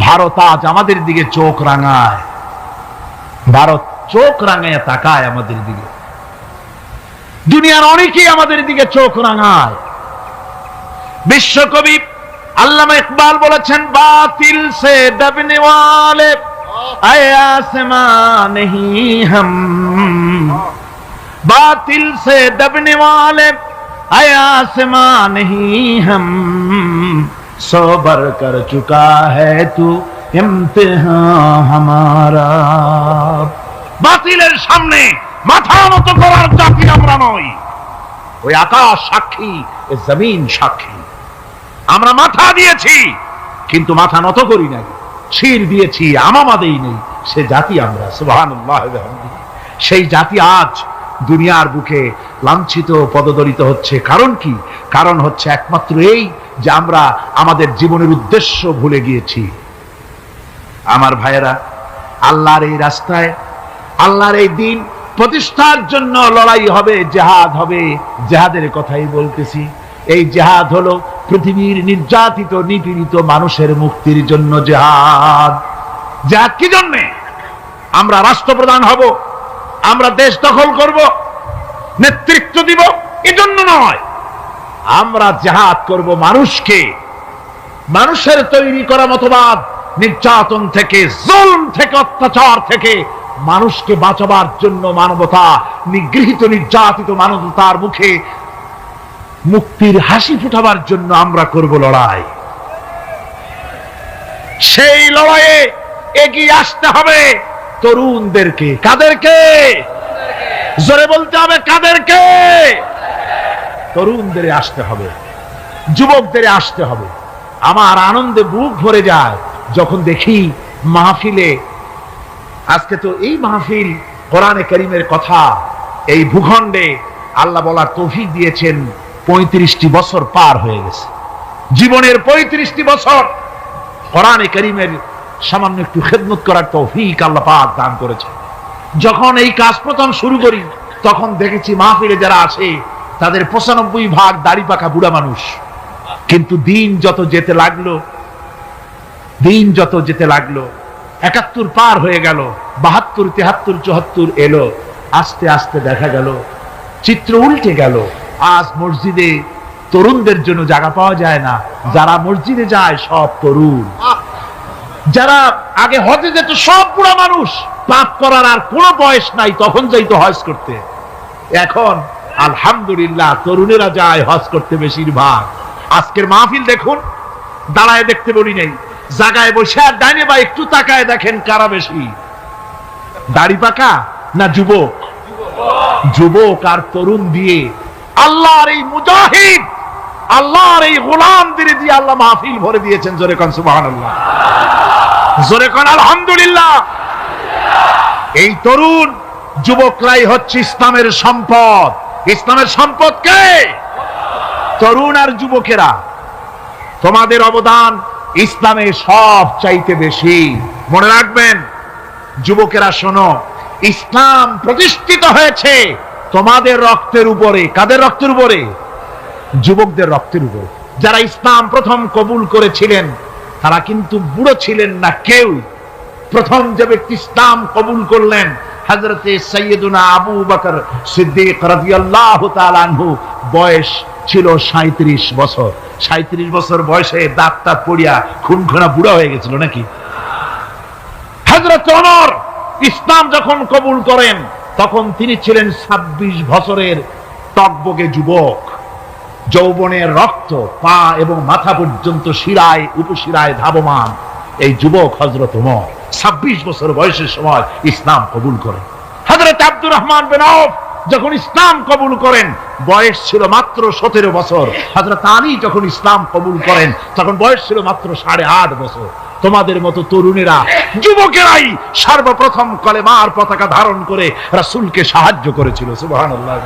ভারত আজ আমাদের দিকে চোখ রাঙায়, ভারত চোখ রাঙায় তাকায় আমাদের দিকে, দুনিয়ার অনেকেই আমাদের দিকে চোখ রাঙায়। বিশ্বকবি আল্লামা ইকবাল বলেছেন, বাতিল সে দবনে ওয়ালে আয়ে আসমান নেহি হাম, बातिल से दबने वाले आए आसमां नहीं हम, सो बर कर चुका है तू इम्तिहान हमारा। বাতিলের সামনে মাথা নত করার জাতি আমরা নই। ওই আকাশ সাক্ষী, ওই জমিন সাক্ষী, আমরা মাথা দিয়েছি কিন্তু মাথা নত করি নাই, শির দিয়েছি আমামা দেই নেই, সে জাতি আমরা। সুবহানাল্লাহ। সেই জাতি আজ দুনিয়ার বুকে লাঞ্ছিত, পদদলিত হচ্ছে। কারণ কি? কারণ হচ্ছে একমাত্র এই যে আমরা আমাদের জীবনের উদ্দেশ্য ভুলে গিয়েছি। আমার ভাইয়েরা, আল্লাহর এই রাস্তায়, আল্লাহর এই দিন প্রতিষ্ঠার জন্য লড়াই হবে, জিহাদ হবে। জিহাদের কথাই বলতেছি। এই জিহাদ হলো পৃথিবীর নির্যাতিত, নিপীড়িত মানুষের মুক্তির জন্য জিহাদ। জিহাদ কি জন্যে? আমরা রাষ্ট্রপ্রধান হব, আমরা দেশ দখল করব, নেতৃত্ব দিব, এজন্য নয়। আমরা জিহাদ করব মানুষকে, মানুষের তৈরি করা মতবাদ, নির্যাতন থেকে, জুলম থেকে, অত্যাচার থেকে মানুষকে বাঁচাবার জন্য, মানবতা, নিগৃহীত নির্যাতিত মানবতার মুখে মুক্তির হাসি ফুটাবার জন্য আমরা করব লড়াই। সেই লড়াইয়ে এগিয়ে আসতে হবে তরুণদেরকে। কাদেরকে? জোরে বলতে হবে, কাদেরকে? তরুণদের আসতে হবে, যুবকদের আসতে হবে। আমার আনন্দে বুক ভরে যায় যখন দেখি মাহফিলে, আজকে তো এই মাহফিল কোরআনে কারীমের কথা এই ভূখণ্ডে আল্লাহ বলার তৌফিক দিয়েছেন। 35টি বছর পার হয়ে গেছে, জীবনের 35টি বছর কোরআনে কারীমের সামান্য একটু খেদমত করার তৌফিক আল্লাহ পাক দান করেছে। যখন এই কাজ প্রথম শুরু করি তখন দেখেছি মাহফিলে যারা আসে তাদের 95% দাড়ি পাকা বুড়া মানুষ। কিন্তু দিন যত যেতে লাগলো, 71 পার হয়ে গেল, 72, 73, 74 এলো, আস্তে আস্তে দেখা গেল চিত্র উল্টে গেল। আজ মসজিদে তরুণদের জন্য জায়গা পাওয়া যায় না। যারা মসজিদে যায় সব তরুণ। যারা আগে হজে যেত সব বুড়া মানুষ, পাপ করার আর কোনো বয়স নাই, তখন যাইতো হজ করতে। এখন আলহামদুলিল্লাহ তরুণেরা যায় হজ করতে বেশিরভাগ। আজকের মাহফিল দেখুন, দাঁড়ায় দেখতে বলি নাই, জায়গায় বসে আর ডাইনে বা একটু তাকায় দেখেন কারা বেশি, দাড়ি পাকা না যুবক? যুবক আর তরুণ দিয়ে আল্লাহর এই মুজাহিদ, আল্লাহর এই গোলামদের দিয়ে আল্লাহ মাহফিল ভরে দিয়েছেন। জোরে কোন সুবহানাল্লাহ, জোরে কোন আলহামদুলিল্লাহ। এই তরুণ যুবকরাই হচ্ছে ইসলামের সম্পদ। ইসলামের সম্পদ কে? তরুণ আর যুবকেরা। তোমাদের অবদান ইসলামে সব চাইতে বেশি। মনে রাখবেন যুবকেরা, শোনো, ইসলাম প্রতিষ্ঠিত হয়েছে তোমাদের রক্তের উপরে। কাদের রক্তের উপরে? যুবকদের রক্তের উপরে। যারা ইসলাম প্রথম কবুল করেছিলেন তারা কিন্তু বুড়ো ছিলেন না কেউ, প্রথম যে ব্যক্তি ইসলাম কবুল করলেন হযরতে সাইয়্যিদুনা আবু বকর সিদ্দিক রাদিয়াল্লাহু তাআলা আনহু। বয়স ছিল 37 বছর। 37 বছর বয়সে দাঁতটা পড়িয়া খুনখুনা বুড়া হয়ে গেছিল নাকি? হযরত ওমর ইসলাম যখন কবুল করেন তখন তিনি ছিলেন 26 বছরের টকবগে যুবক। যৌবনের রক্ত পা এবং মাথা পর্যন্ত শিরায় উপশিরায় ধাবমান এই যুবক হযরত ওমর 26 বছর বয়সের সময় ইসলাম কবুল করেন। হযরত আব্দুর রহমান বিন আউফ যখন ইসলাম কবুল করেন বয়স ছিল মাত্র 17 বছর। হযরত আলী যখন ইসলাম কবুল করেন তখন বয়স ছিল মাত্র 8.5 বছর। তোমাদের মতো তরুণেরা যুবকেরাই সর্বপ্রথম কলেমার পতাকা ধারণ করে রাসূলকে সাহায্য করেছিল। সুবহানাল্লাহ।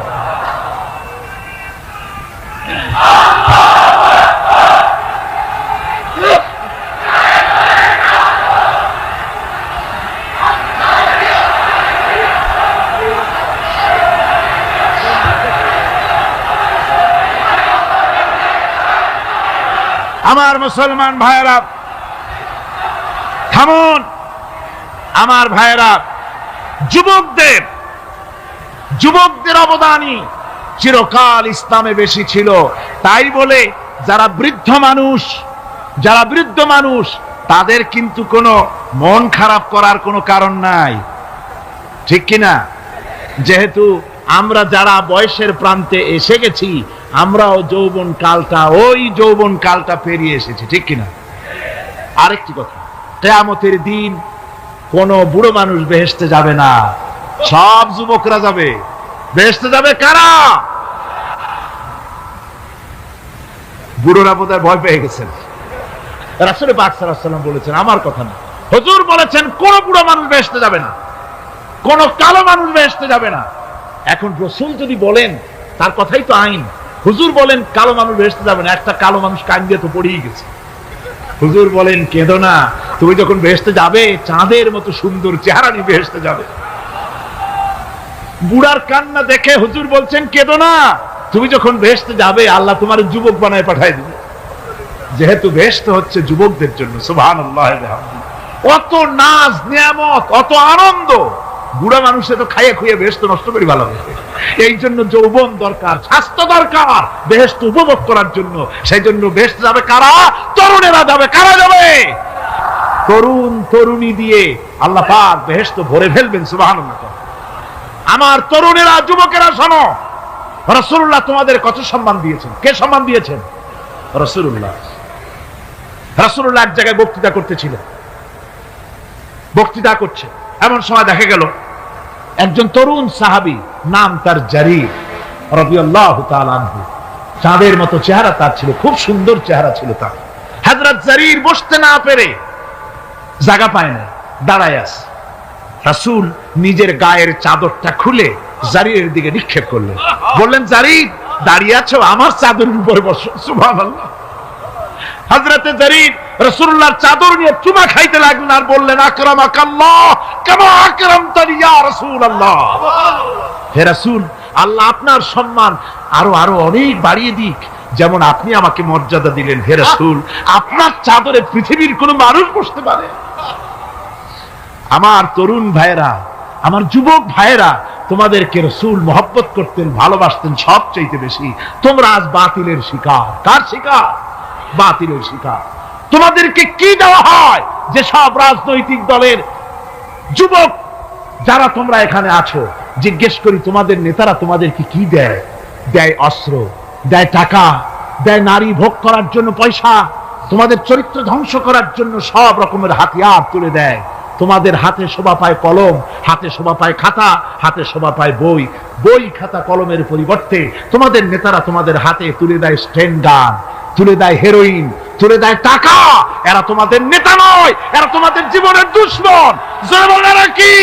আমার মুসলমান ভাইয়েরা থামুন। আমার ভাইয়েরা, যুবকদের অবদানই চিরকাল ইসলামে বেশি ছিল। তাই বলে যারা বৃদ্ধ মানুষ তাদের কিন্তু কোনো মন খারাপ করার কোনো কারণ নাই, ঠিক কিনা? যেহেতু আমরা যারা বয়সের প্রান্তে এসে গেছি আমরাও যৌবন কালটা পেরিয়ে এসেছি, ঠিক কিনা? আরেকটি কথা, কিয়ামতের দিন কোন বুড়ো মানুষ বেহেশতে যাবে না, সব যুবকরা যাবে। বেহেশতে যাবে কারা? বুড়োরা বোধহয় ভয় পেয়ে গেছেন। রাসূল পাক সাল্লাল্লাহু আলাইহি ওয়াসাল্লাম বলেছেন, আমার কথা না, হুজুর বলেছেন কোন বুড়ো মানুষ বেহেশতে যাবে না, কোন কালো মানুষ বেহেশতে যাবে না। এখন রাসূল যদি বলেন তার কথাই তো আইন। হুজুর বলেন কালো মানুষ বেহেশতে যাবে না, একটা কালো মানুষ কান দিয়ে তো পড়েই গেছে। হুজুর বলেন কেঁদো না, তুমি যখন বেহেশতে যাবে চাঁদের মতো সুন্দর চেহারা নিয়ে বেহেশতে যাবে। বুড়ার কান্না দেখে হুজুর বলছেন কেঁদো না, তুমি যখন বেহেশতে যাবে আল্লাহ তোমার যুবক বানায় পাঠায় দিবে। যেহেতু বেহেশত হচ্ছে যুবকদের জন্য, সুবহানাল্লাহ। অত নাজ নিয়ামত, অত আনন্দ, বুড়া মানুষে তো খাইয়ে খুইয়ে বেহেশত নষ্ট করে ভালো হবে। এই জন্য যৌবন দরকার, স্বাস্থ্য দরকার বেহেশত উপভোগ করার জন্য। সেই জন্য বেহেশত যাবে কারা? তরুণেরা যাবে। কারা যাবে? তরুণ তরুণী দিয়ে আল্লাহ পাক বেহেশত ভরে ফেলবেন। সুবহানাল্লাহ। আমার তরুণেরা, যুবকেরা শোনো, রাসূলুল্লাহ তোমাদের কত সম্মান দিয়েছেন। কে সম্মান দিয়েছেন? রাসূলুল্লাহ। রাসূলুল্লাহ এক জায়গায় বক্তৃতা করতেছিলেন, বক্তৃতা করছে, এমন সময় দেখা গেল একজন তরুণ সাহাবী, নাম তার জারীর রাদিয়াল্লাহু তাআলা আনহু। চাঁদের মতো চেহারা তার ছিল, খুব সুন্দর চেহারা ছিল তার। হযরত জারীর বসতে না পেরে জায়গা পায় না, দাঁড়ায় আছে। রাসূল নিজের গায়ের চাদরটা খুলে জারীরের দিকে নিক্ষেপ করলেন, বললেন জারীর দাঁড়িয়ে আছো, আমার চাদরের উপরে বসো। সুবহানাল্লাহ। হযরতে জারীর রাসূলুল্লাহর চাদর নিয়ে চুমা খাইতে লাগলেন আর বললেন আকরামাকাল্লাহ কামা আকরামতানি ইয়া রাসূলুল্লাহ। হে রাসূল, আল্লাহ আপনার সম্মান আরো অনেক বাড়িয়ে দিক, যেমন আপনি আমাকে মর্যাদা দিলেন। হে রাসূল, আপনার চাদরে পৃথিবীর কোন মানুষ বসতে পারে? আমার তরুণ ভাইয়েরা, আমার যুবক ভাইয়েরা, তোমাদেরকে রাসূল মহব্বত করতেন, ভালোবাসতেন সবচেয়ে বেশি। তোমরা আজ বাতিলের শিকার। কার শিকার? বাতিলের শিকার। তোমাদেরকে কি দেওয়া হয়? যে সব রাজনৈতিক দলের যুবক যারা তোমরা এখানে আছো, জিজ্ঞেস করি তোমাদের নেতারা তোমাদেরকে কি দেয়? দেয় অস্ত্র, দেয় টাকা, দেয় নারী ভোগ করার জন্য পয়সা, তোমাদের চরিত্র ধ্বংস করার জন্য সব রকমের হাতিয়ার তুলে দেয়। তোমাদের হাতে শোভা পায় কলম, হাতে শোভা পায় খাতা, হাতে শোভা পায় বই। বই খাতা কলমের পরিবর্তে তোমাদের নেতারা তোমাদের হাতে তুলে দেয় স্টেন গান, তুলে দেয় হেরোইন, তুলে দেয় টাকা। এরা তোমাদের নেতা নয়, এরা তোমাদের জীবনের দুশমন। জনগণেরা কি?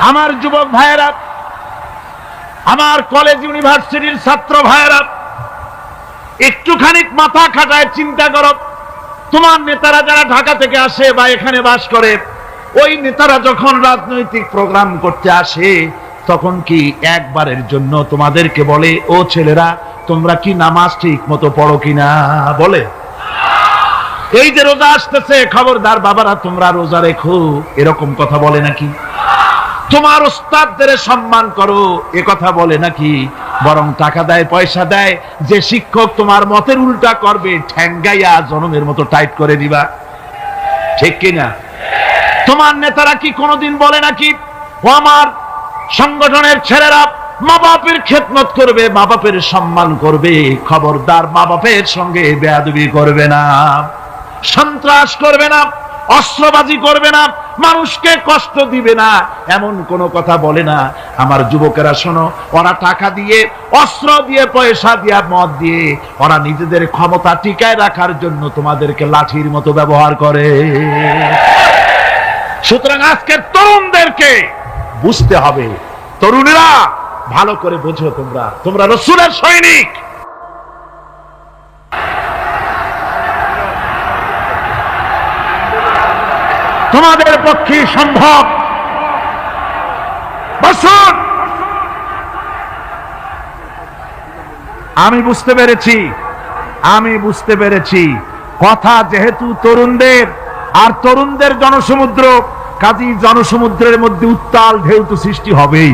আমার যুবক ভাইয়েরা, আমার কলেজ ইউনিভার্সিটির ছাত্র ভাইয়েরা, একটুখানি মাথা খাটায় চিন্তা করো। তোমার নেতারা যারা ঢাকা থেকে আসে বা এখানে বাস করে, ওই নেতারা যখন রাজনৈতিক প্রোগ্রাম করতে আসে তখন কি একবারের জন্য তোমাদেরকে বলে, ও ছেলেরা তোমরা কি নামাজ ঠিক মতো পড়ো কিনা? বলে এই যে রোজা আসতেছে, খবরদার বাবারা তোমরা রোজা রেখো, এরকম কথা বলে নাকি? তোমার ওস্তাদদের সম্মান করো, এ কথা বলে নাকি? বরং টাকা দেয়, পয়সা দেয়, যে শিক্ষক তোমার মতের উল্টা করবে ঠ্যাঙ্গাইয়া জনমের মতো টাইট করে দিবা, ঠিক কিনা? তোমার নেতারা কি কোনোদিন বলে নাকি, ও আমার সংগঠনের ছেলেরা মা বাপের খেদমত করবে, মা বাপের সম্মান করবে, খবরদার মা বাপের সঙ্গে বেয়াদবি করবে না, সন্ত্রাস করবে না, অস্ত্রবাজি করবে না, মানুষকে কষ্ট দিবে না, এমন কোন কথা বলে না। আমার যুবকেরা শোনো, ওরা টাকা দিয়ে, অস্ত্র দিয়ে, পয়সা দিয়ে, মদ দিয়ে ওরা নিজেদের ক্ষমতা টিকায় রাখার জন্য তোমাদেরকে লাঠির মতো ব্যবহার করে। সুতরাং আজকের তরুণদেরকে বুঝতে হবে, তরুণেরা ভালো করে বোঝো, তোমরা রাসূলের সৈনিক। তোমাদের পক্ষে সম্ভব। বসুন, আমি বুঝতে পেরেছি কথা যেহেতু তরুণদের, আর তরুণদের জনসমুদ্র, কাজী জনসমুদ্রের মধ্যে উত্তাল ঢেউ তো সৃষ্টি হবেই,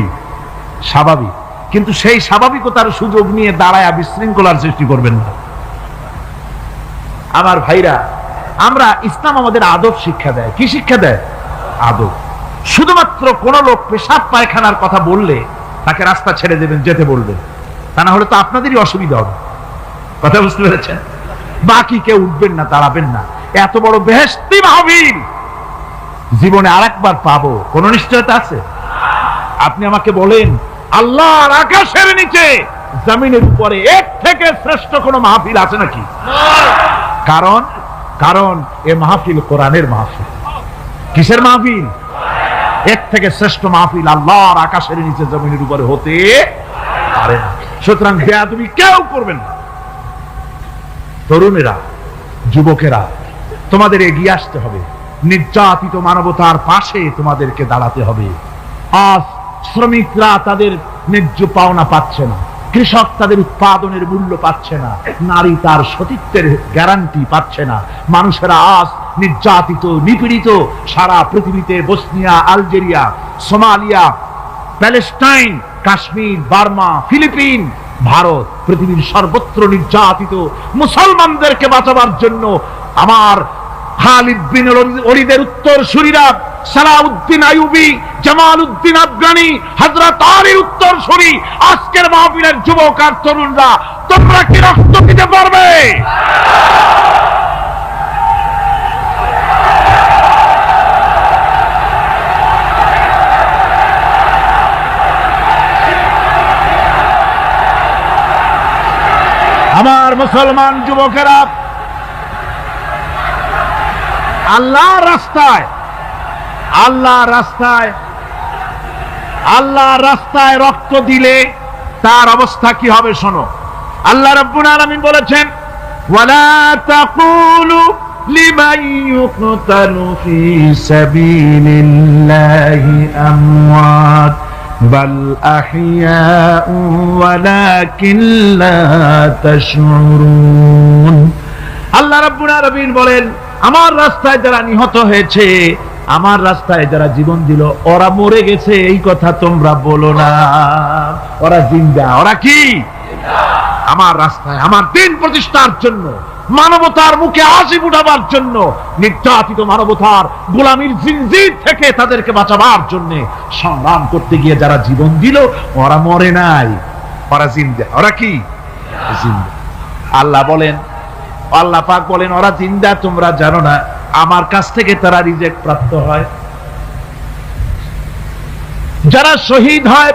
স্বাভাবিক। কিন্তু সেই স্বাভাবিকতার সুযোগ নিয়ে দাঁড়ায় বিশৃঙ্খলার সৃষ্টি করবেন না। আমার ভাইরা, আমরা ইসলাম আমাদের আদব শিক্ষা দেয়। কি শিক্ষা দেয়? আদব। শুধুমাত্র কোন লোক পেশাব পায়খানার কথা বললে তাকে রাস্তা ছেড়ে দেবেন, যেতে বলবেন, তা না হলে তো আপনাদেরই অসুবিধা হবে। কথা বুঝতে পেরেছেন? বাকি কেউ উঠবেন না, দাঁড়াবেন না। এত বড় বেহেশতি মাহফিল জীবনে আরেকবার পাবো, কোন নিশ্চয়তা আছে? আপনি আমাকে বলেন, আল্লাহর আকাশের নিচে জমিনের উপরে এর থেকে শ্রেষ্ঠ কোন মাহফিল আছে নাকি? কারণ এ মাহফিল কোরআনের মাহফিল। কিসের মাহফিল? এর থেকে শ্রেষ্ঠ মাহফিল আল্লাহর আকাশের নিচে জমিনের উপরে হতে পারে না। সুতরাং বেয়াদবি কেউ করবেন না। তরুণেরা, যুবকেরা, তোমাদের এগিয়ে আসতে হবে। নির্যাতিত মানবতার পাশে তোমাদেরকে দাঁড়াতে হবে। আজ শ্রমিকরা তাদের ন্যায্য পাওনা পাচ্ছে না, কৃষক তাদের উৎপাদনের মূল্য পাচ্ছে না, নারী তার সতীত্বের গ্যারান্টি পাচ্ছে না। মানুষেরা আজ নির্যাতিত, নিপীড়িত। সারা পৃথিবীতে Bosnia, Algeria, Somalia, Palestine, Kashmir, Burma, Philippines, Bharat, পৃথিবীর সর্বত্র নির্যাতিত মুসলমানদেরকে বাঁচাবার জন্য আমার খালিদ বিন ওলীদের উত্তরসূরিরা, সালাউদ্দিন আইয়ুবী, জামালউদ্দিন আফগানি, হযরত আলীর উত্তরসূরি, আজকের মাহফিলের যুবক আর তরুণরা, তোমরা কি রক্ত দিতে পারবে? আমার মুসলমান যুবকেরা, আল্লাহর রাস্তায় রক্ত দিলে তার অবস্থা কি হবে শোনো। আল্লাহ রাব্বুল আলামিন বলেছেন, ওয়ালা তাকুলু লিমান ইউকতালু ফি সাবিলিল্লাহি আমওয়াত বাল আহইয়াউ ওয়ালাকিন লা তাশউরুন। আল্লাহ রাব্বুল আলামিন বলেন, আমার রাস্তায় যারা নিহত হয়েছে, আমার রাস্তায় যারা জীবন দিল, ওরা মরে গেছে এই কথা তোমরা বলো না, ওরা জিন্দা। ওরা কি? আমার রাস্তায়, আমার দিন প্রতিষ্ঠার জন্য, মানবতার মুখে হাসি ফুটাবার জন্য, নির্যাতিত মানবতার গোলামীর জিনজির থেকে তাদেরকে বাঁচাবার জন্য সংগ্রাম করতে গিয়ে যারা জীবন দিল, ওরা মরে নাই, ওরা জিন্দা। ওরা কি? জিন্দা। আল্লাহ বলেন, আল্লাহ পাক বলেন, ওরা জিন্দা তোমরা জানো না, আমার কাছ থেকে তারা রিজেক্ট প্রাপ্ত হয়। যারা শহীদ হয়,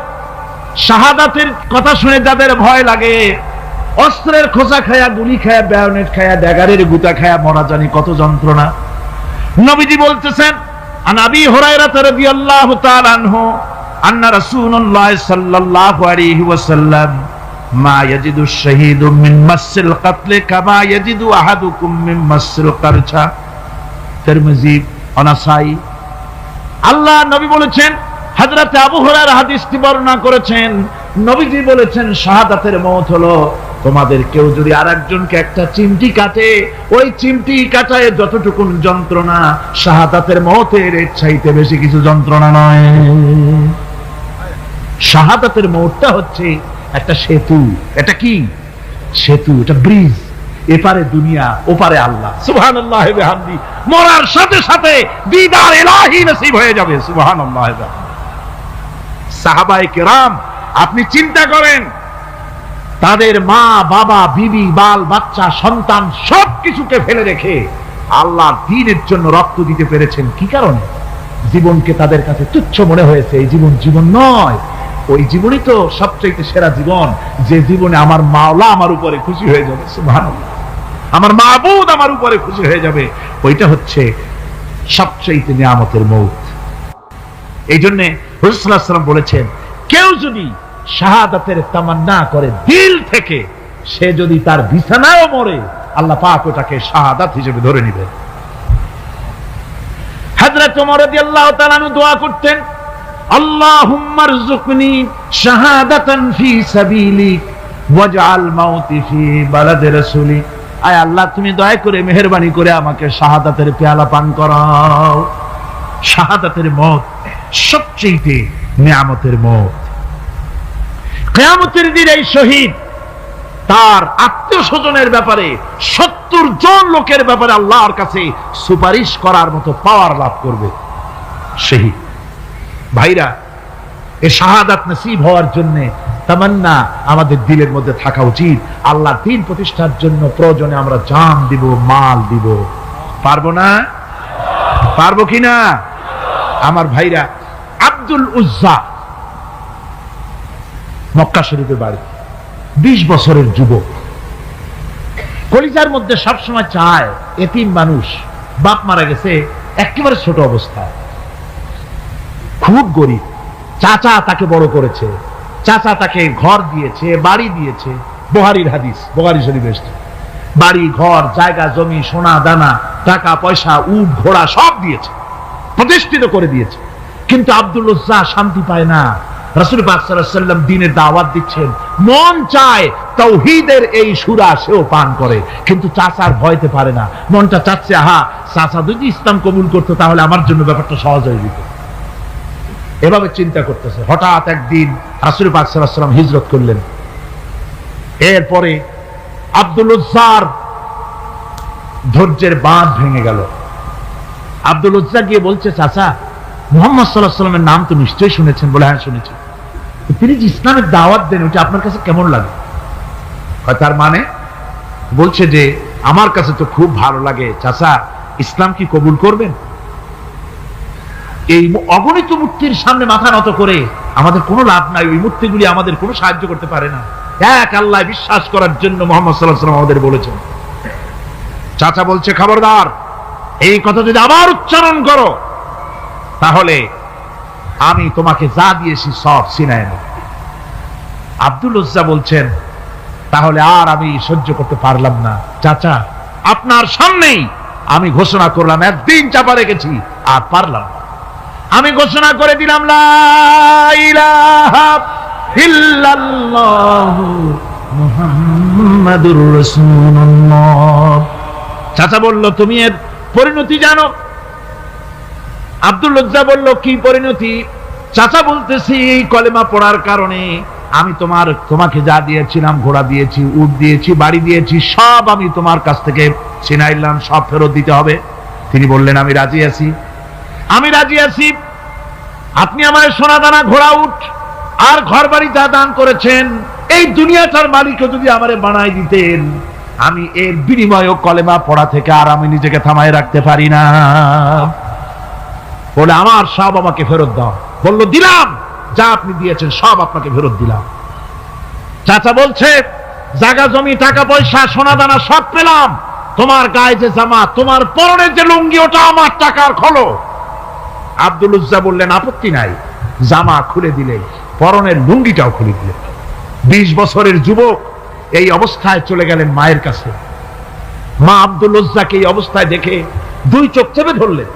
শাহাদাতের কথা শুনে যাদের ভয় লাগে, অস্ত্রের খোঁচা খায়া, গুলি খায়া, বায়োনেট খায়া, ড্যাগারের গুতা খায়া মরা, জানি কত যন্ত্রণা। নবীজি বলতেছেন, আন আবি হুরায়রা রাদিয়াল্লাহু তাআলা আনহু আন্না রাসূলুল্লাহ সাল্লাল্লাহু আলাইহি ওয়াসাল্লাম মা ইয়াজিদু শাহীদু মিন মাসিল কাতল কামা ইয়াজিদু আহাদুকুম মিন মাসিল কারছা। তিরমিজি, নাসাই। আল্লাহ নবী বলেছেন, হযরত আবু হুরায়রা হাদিসটি বর্ণনা করেছেন, নবীজি বলেছেন শাহাদাতের মওত হলো তোমাদের কেউ যদি আরেকজনকে একটা চিমটি কাটে, ওই চিমটি কাটায় যতটুকুন যন্ত্রণা, শাহাদাতের মওতের এর চাইতে বেশি কিছু যন্ত্রণা নয়। শাহাদাতের মওতটা হচ্ছে একটা সেতু। এটা কি সেতু? এটা ব্রিজ। এপারে দুনিয়া, ওপারে আল্লাহ। সুবহানাল্লাহ ওয়া বিহামদি। মরার সাথে সাথে দিদার ইলাহি নসিব হয়ে যাবে। সুবহানাল্লাহ ওয়া বিহামদি। সাহাবায়ে কেরাম, আপনি চিন্তা করেন, তাদের মা বাবা বিবি বাল বাচ্চা সন্তান সবকিছুকে ফেলে রেখে আল্লাহর দ্বীনের জন্য রক্ত দিতে পেরেছেন। কি কারণে? জীবনকে তাদের কাছে তুচ্ছ মনে হয়েছে। এই জীবন জীবন নয়, ওই জীবনই তো সবচেয়ে সেরা জীবন, যে জীবনে আমার মাওলা আমার উপরে খুশি হয়ে যাবে। সুবহানাল্লাহ। আমার মাবুদ আমার উপরে খুশি হয়ে যাবে, ওইটা হচ্ছে সবচেয়ে নিয়ামতের মওত। এই জন্য রাসূল সাল্লাল্লাহু আলাইহি ওয়াসাল্লাম বলেছেন, কেউ যদি শাহাদাতের তামান্না করে দিল থেকে, সে যদি তার বিছানায়ও মরে, আল্লাহ পাক ওটাকে শাহাদাত হিসেবে ধরে নেবেন। হযরত ওমর রাদিয়াল্লাহু তাআলা আনহু দোয়া করতেন, আল্লাহুম্মা রযুকনি শাহাদাতান ফি সাবিলিক ওয়াজআল মাউতি ফি বালাদি রাসূলিক। আয় আল্লাহ, তুমি দয়া করে মেহেরবানি করে আমাকে শাহাদাতের পেয়ালা পান করাও। শাহাদাতের মওত সবচেয়ে নিয়ামতের মওত। কিয়ামতের দিন এই শহীদ তার আত্মীয় স্বজনের ব্যাপারে 70 জন লোকের ব্যাপারে আল্লাহর কাছে সুপারিশ করার মতো পাওয়ার লাভ করবে। শহীদ ভাইরা, এই শাহাদাত নসিব হওয়ার জন্য তামান্না আমাদের দিলের মধ্যে থাকা উচিত। আল্লাহর দ্বীন প্রতিষ্ঠার জন্য প্রয়োজনে আমরা জান দিব, মাল দিব। পারবো না? পারবো কিনা? আমার ভাইরা, আব্দুল উজ্জা মক্কা শরীফের বাড়ি, 20 বছরের যুবক, কলিজার মধ্যে সবসময় চায় এতিম মানুষ, বাপ মারা গেছে একেবারে ছোট অবস্থায়, খুব গরিব। চাচা তাকে বড় করেছে, চাচা তাকে ঘর দিয়েছে, বাড়ি দিয়েছে। বুখারীর হাদিস, বুখারী শরীফে এসেছে। বাড়ি ঘর জায়গা জমি সোনা দানা টাকা পয়সা উট ঘোড়া সব দিয়েছে, প্রতিষ্ঠিত করে দিয়েছে। কিন্তু আব্দুল উজ্জা শান্তি পায় না। রাসূল পাক সাল্লাল্লাহু আলাইহি ওয়াসাল্লাম দ্বীনের দাওয়াত দিচ্ছেন, মন চায় তাওহীদের এই সূরা সেও পান করে, কিন্তু চাচার ভয়তে পারে না। মনটা চাচ্ছে, আহা, চাচা যদি ইসলাম কবুল করতো তাহলে আমার জন্য ব্যাপারটা সহজ হয়ে যেত। এভাবে চিন্তা করতেছে। হঠাৎ একদিন রাসূল পাক সাল্লাল্লাহু আলাইহি ওয়াসাল্লাম হিজরত করলেন। এরপরে আব্দুল উজ্জার ধৈর্যের বাঁধ ভেঙে গেল। আব্দুল উজ্জা গিয়ে বলছে, চাচা, মুহাম্মদ সাল্লাল্লাহু আলাইহি ওয়াসাল্লামের নাম তো নিশ্চয়ই শুনেছেন। বলে, হ্যাঁ শুনেছি। তিনি যে ইসলামের দাওয়াত দেন, ওটা আপনার কাছে কেমন লাগে? তার মানে বলছে যে আমার কাছে তো খুব ভালো লাগে। চাচা, ইসলাম কি কবুল করবেন? এই অগণিত মূর্তির সামনে মাথা নত করে আমাদের কোনো লাভ নাই। ওই মূর্তিগুলি আমাদের কোনো সাহায্য করতে পারে না। এক আল্লাহ বিশ্বাস করার জন্য মুহাম্মদ সাল্লাল্লাহু আলাইহি ওয়াসাল্লাম আমাদের বলেছেন। চাচা বলছে, খবরদার, এই কথা যদি আবার উচ্চারণ করো তাহলে আমি তোমাকে যা দিয়েছি সব ছিনায় নেব। আব্দুল উজ্জা বলছেন, তাহলে আর আমি সহ্য করতে পারলাম না। চাচা, আপনার সামনেই আমি ঘোষণা করলাম, একদিন চাপা রেখেছি, আর পারলাম না। আমি ঘোষণা করে দিলাম, লা ইলাহা ইল্লাল্লাহু মুহাম্মাদুর রাসূলুল্লাহ। চাচা বলল, তুমি এর পরিণতি জানো? আব্দুল উজ্জা বলল, কি পরিণতি? চাচা বলতেছি, এই কলেমা পড়ার কারণে আমি তোমাকে যা দিয়েছিলাম, ঘোড়া দিয়েছি, উট দিয়েছি, বাড়ি দিয়েছি, সব আমি তোমার কাছ থেকে ছিনাইলাম, সব ফেরত দিতে হবে। তিনি বললেন, আমি রাজি আছি, আমি রাজি আছি। আপনি আমার সোনা দানা ঘোড়া উট আর ঘর বাড়ি যা দান করেছেন, এই দুনিয়াটার মালিকও যদি আমারে বানাই দিতেন, আমি এর বিনিময়ে কলেমা পড়া থেকে আর আমি নিজেকে থামায় রাখতে পারি না। বলে, আমার সব আমাকে ফেরত দাও। বলল, দিলাম, যা আপনি দিয়েছেন সব আপনাকে ফেরত দিলাম। চাচা বলছে, জায়গা জমি টাকা পয়সা সোনা দানা সব পেলাম, তোমার গায়ে যে জামা, তোমার পরনের যে লুঙ্গি, ওটা আমার টাকার খোলো। আব্দুল উজ্জা বললেন, আপত্তি নাই, জামা খুলে দিলে, পরনের লুঙ্গিটাও খুলে দিলে। 20 বছরের যুবক এই অবস্থায় চলে গেলেন মায়ের কাছে। মা আব্দুল উজ্জাকে এই অবস্থায় দেখে 2 চোখ চেপে ধরলেন,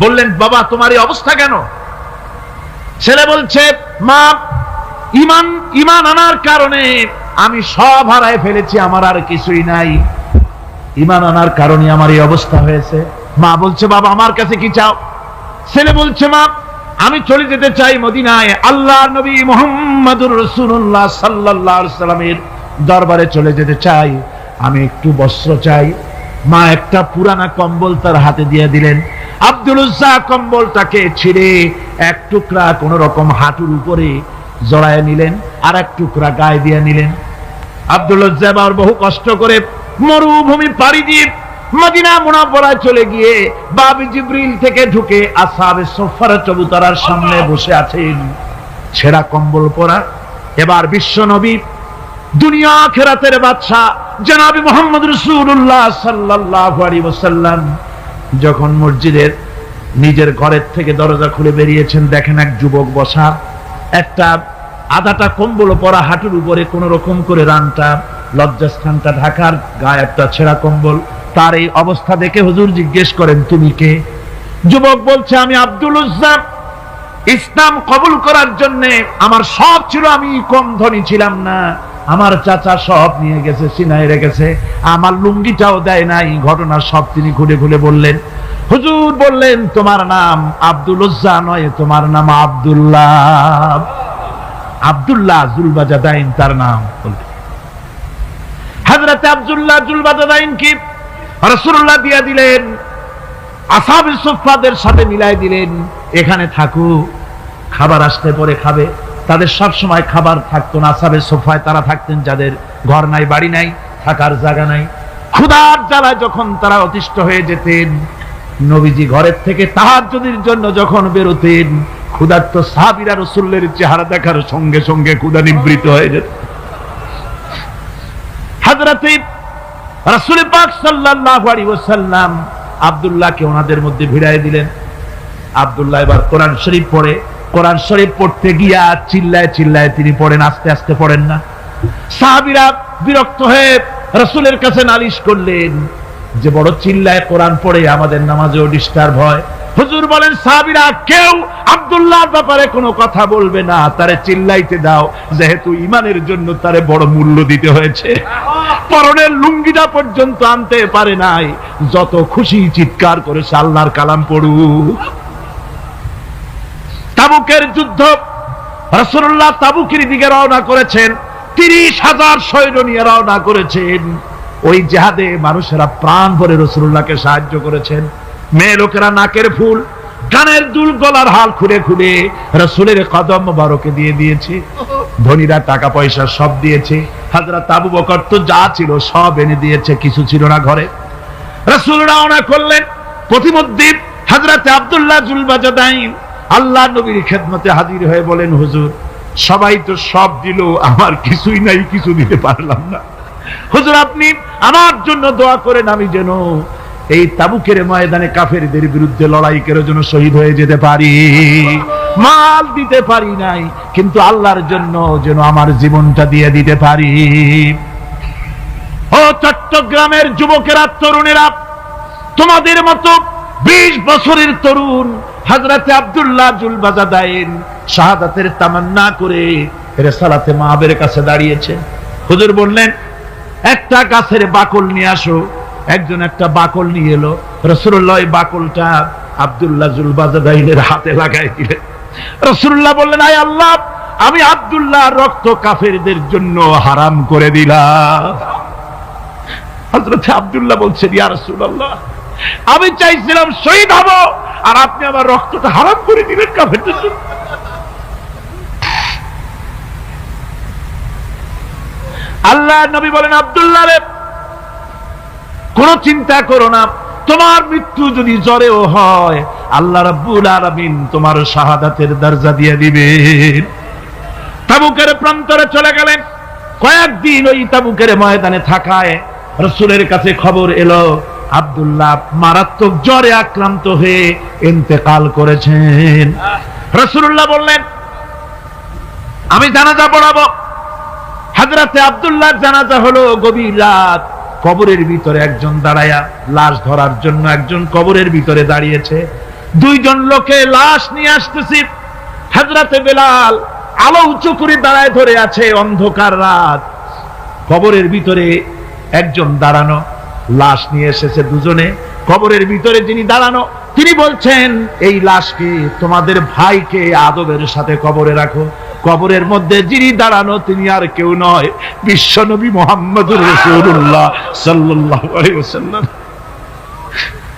বললেন, বাবা, তোমার এই অবস্থা কেন? ছেলে বলছে, মা, ইমান আনার কারণে আমি সব হারায় ফেলেছি, আমার আর কিছুই নাই, ইমান আনার কারণে আমার এই অবস্থা হয়েছে। মা বলছে, বাবা আমার কাছে কি চাও? ছেলে বলছে, মা, আমি চলে যেতে চাই মদিনায়, আল্লাহর নবী মুহাম্মদুর রাসূলুল্লাহ সাল্লাল্লাহু আলাইহি সাল্লামের দরবারে চলে যেতে চাই, আমি একটু বস্ত্র চাই। মা একটা পুরানা কম্বল তার হাতে দিয়ে দিলেন। আব্দুল উজ্জা কম্বলটাকে ছিঁড়ে এক টুকরা কোন রকম হাঁটুর উপরে জড়ায় নিলেন, আর এক টুকরা গায়ে দিয়ে নিলেন। আব্দুল উজ্জা আবার বহু কষ্ট করে মরুভূমি পাড়ি দিয়ে মদিনা মুনাওয়ারায় চলে গিয়ে বাবি জিবরিল থেকে ঢুকে আসহাবে সুফফার চবুতরার সামনে বসে আছেন, ছেঁড়া কম্বল পরা। এবার বিশ্ব নবী, দুনিয়া আখিরাতের বাদশা জনাব মুহাম্মদ রাসূলুল্লাহ সাল্লাল্লাহু আলাইহি ওয়াসাল্লাম যখন মসজিদের নিজের ঘরের থেকে দরজা খুলে বেরিয়েছেন, দেখেন এক যুবক বসা, একটা আধাটা কম্বল পরা, হাঁটুর উপরে কোন রকম করে রানটা লজ্জাস্থানটা ঢাকার, গায়ে একটা ছেঁড়া কম্বল। তার এই অবস্থা দেখে হুজুর জিজ্ঞেস করেন, তুমি কে? যুবক বলছে, আমি আব্দুল উজ্জা। ইসলাম কবুল করার জন্য আমার সব ছিল, আমি কম ধনী ছিলাম না, আমার চাচা সব নিয়ে গেছে, সিনায় রেখেছে, আমার লুঙ্গিটাও দেয় নাই। ঘটনা সব তিনি খুলে খুলে বললেন। হুজুর বললেন, তোমার নাম আব্দুল উজ্জা নয়, তোমার নাম আব্দুল্লাহ। আব্দুল্লাহ জুলবাজাদাইন তার নাম। হযরত আব্দুল্লাহ জুলবাজাদাইন কি রাসূলুল্লাহ দিয়ে দিলেন, আসহাবে সুফফাদের সাথে মিলাই দিলেন, এখানে থাকো, খাবার আসতে পরে খাবে। তাদের সব সময় খাবার থাকতো না। আসহাবে সুফফায় তারা থাকতেন যাদের ঘর নাই, বাড়ি নাই, থাকার জায়গা নাই। ক্ষুধার জ্বালায় যখন তারা অতিষ্ঠ হয়ে যেতেন, নবীজি ঘরের থেকে তাহাজ্জুদের জন্য যখন বেরোতেন, ক্ষুধার্ত সাহাবীরা রাসূলের চেহারা দেখার সঙ্গে সঙ্গে ক্ষুধা নিবৃত হয়ে যেত। হযরত রাসূল পাক সাল্লাল্লাহু আলাইহি ওয়াসাল্লাম আব্দুল্লাহকে ওনাদের মধ্যে ভিড়ায় দিলেন। আব্দুল্লাহ এবার কোরআন শরীফ পড়ে। কোরআন শরীফ পড়তে গিয়া চিল্লায় চিল্লায় তিনি পড়েন, আস্তে আস্তে পড়েন না। সাহাবীরা বিরক্ত হয়ে রাসূলের কাছে নালিশ করলেন যে বড় চিল্লায় কোরআন পড়ে, আমাদের নামাজেও ডিস্টার্ব হয়। হুজুর বলেন, সাহাবীরা কেউ আব্দুল্লাহর ব্যাপারে কোনো কথা বলবে না, তারে চিল্লাইতে দাও, যেহেতু ঈমানের জন্য তারে বড় মূল্য দিতে হয়েছে। পরনের লুঙ্গিটা পর্যন্ত আনতে পারে নাই, যত খুশি চিৎকার করেছে আল্লাহর কালাম পড়ুক। তাবুকের যুদ্ধ, রাসূলুল্লাহ তাবুকের দিকে রওনা করেছেন, 30,000 সৈন্য নিয়ে রওনা করেছেন। ওই জিহাদে মানুষেরা প্রাণ ভরে রাসূলুল্লাহকে সাহায্য করেছেন। মেয়ে লোকেরা নাকের ফুল, কানের দুল, গলার হাল খুলে খুলে রাসূলের কদম মোবারকে দিয়ে দিয়েছে। ধনীরা টাকা পয়সা সব দিয়েছে। হযরত আবু বকর তো যা ছিল সব এনে দিয়েছে, কিছু ছিল না ঘরে। রাসূল রওনা করলেন। প্রতিমধ্যে হযরত আব্দুল্লাহ জুলবাজাদাইন আল্লাহ নবীর খেদমতে হাজির হয়ে বলেন, হুজুর সবাই তো সব দিল, আমার কিছুই নাই, কিছু দিতে পারলাম না। হুজুর আপনি আমার জন্য দোয়া করেন, আমি যেন এই তাবুকের ময়দানে কাফেরদের বিরুদ্ধে লড়াই করে যেন শহীদ হয়ে যেতে পারি। মাল দিতে পারি নাই, কিন্তু আল্লাহর জন্য যেন আমার জীবনটা দিয়ে দিতে পারি। ও চট্টগ্রামের যুবকেরা, তরুণেরা, তোমাদের মতো 20 বছরের তরুণ হযরত আব্দুল্লাহ জুলবাজাদাইন শাহাদাতের তামান্না করে রিসালাতে মাহবের কাছে দাঁড়িয়েছে। হুজুর বললেন, একটা গাছের বাকল নিয়ে আসো। একজন একটা বাকল নিয়ে এলো। রাসূলুল্লাহ এই বাকলটা আব্দুল্লাহ জুলবাজাদাইনের হাতে লাগাই দিলেন। রাসূলুল্লাহ বললেন, আয় আল্লাহ, আমি আব্দুল্লাহর রক্ত কাফেরদের জন্য হারাম করে দিলাম। হযরত আব্দুল্লাহ বলছেন, ইয়া রাসূলুল্লাহ, আমি চাইছিলাম শহীদ হব, আর আপনি আমার রক্তটা হারাম করে দিলেন কাফেরদের জন্য। আল্লাহ নবী বলেন, আব্দুল্লাহ রে, কোন চিন্তা করো না, তোমার মৃত্যু যদি জ্বরেও হয়, আল্লাহ রাব্বুল আলামিন তোমার শাহাদাতের দরজা দিয়ে দিবেন। তাবুকের প্রান্তরে চলে গেলেন। কয়েকদিন ওই তাবুকের ময়দানে থাকায় রাসূলের কাছে খবর এলো, আব্দুল্লাহ মারাত্মক জ্বরে আক্রান্ত হয়ে ইন্তেকাল করেছেন। রাসূলুল্লাহ বললেন, আমি জানাজা পড়াবো। হযরতে আব্দুল্লাহ জানাজা হলো গভীর রাত। কবরের ভিতরে একজন দাঁড়ায়া লাশ ধরার জন্য একজন কবরের ভিতরে দাঁড়িয়েছে। দুইজন লোকে লাশ নিয়ে আসতেছে। হযরতে বেলাল আলো উঁচু করে দাঁড়ায় ধরে আছে, অন্ধকার রাত, কবরের ভিতরে একজন দাঁড়ানো, লাশ নিয়ে এসেছে দুজনে, কবরের ভিতরে যিনি দাঁড়ানো তিনি বলছেন, এই লাশকে তোমাদের ভাইকে আদবের সাথে কবরে রাখো। কবরের মধ্যে যিনি দাঁড়ানো তিনি আর কেউ নয়, বিশ্বনবী মুহাম্মদুর রাসূলুল্লাহ সাল্লাল্লাহু আলাইহি ওয়াসাল্লাম।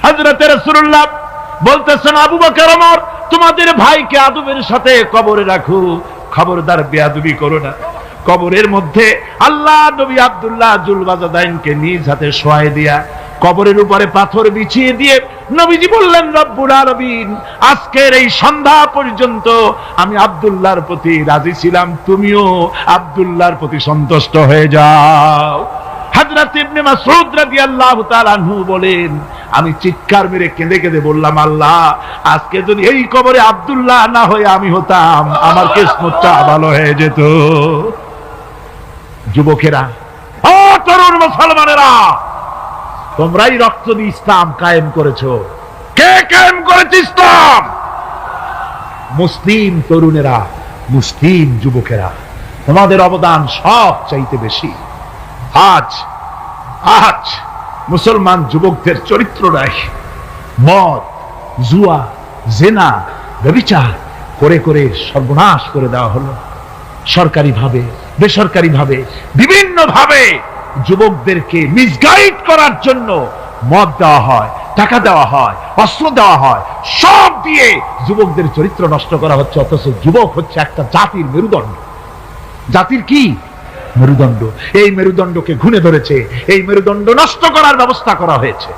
হযরতে রাসূলুল্লাহ বলতেছেন, আবু বকর, ওমর, তোমাদের ভাইকে আদবের সাথে কবরে রাখো, খবরদার বেয়াদবি করো না। কবরের মধ্যে আল্লাহ নবী আব্দুল্লাহ জুলবাজাদাইনকে নিজ হাতে শোয়ায় দিয়া কবরের উপরে পাথর বিছিয়ে দিয়ে নবীজি বললেন, রব্বুল আলামিন, আজকের এই সন্ধ্যা পর্যন্ত আমি আব্দুল্লাহর প্রতি রাজি ছিলাম, তুমিও আব্দুল্লাহর প্রতি সন্তুষ্ট হয়ে যাও। হযরত ইবনে মাসউদ রাদিয়াল্লাহু তাআলা আনহু বলেন, আমি চিৎকার মেরে কেঁদে কেঁদে বললাম, আল্লাহ, আজকে যদি এই কবরে আব্দুল্লাহ না হয়ে আমি হতাম, আমার কিসমতটা ভালো হয়ে যেত। যুবকেরা, ও তরুণ মুসলমানেরা, তোমরাই রক্ত দিয়ে ইসলাম কায়েম করেছো। কে কায়েম করেছে ইসলাম? মুসলিম তরুণেরা, মুসলিম যুবকেরা, তোমাদের অবদান সব চাইতে বেশি। আজ আজ মুসলমান যুবকদের চরিত্র নাই, মদ, জুয়া, জেনা, ব্যভিচার করে করে সর্বনাশ করে দেওয়া হলো। সরকারি ভাবে, বেসরকারি ভাবে, বিভিন্ন ভাবে যুবকদেরকে মিসগাইড করার জন্য মদ দেওয়া হয়, টাকা দেওয়া হয়, অস্ত্র দেওয়া হয়, সব দিয়ে যুবকদের চরিত্র নষ্ট করা হচ্ছে। অথচ যুবক হচ্ছে একটা জাতির মেরুদণ্ড। জাতির কি মেরুদণ্ড? এই মেরুদণ্ডকে ঘুণে ধরেছে, এই মেরুদণ্ড নষ্ট করার ব্যবস্থা করা হয়েছে।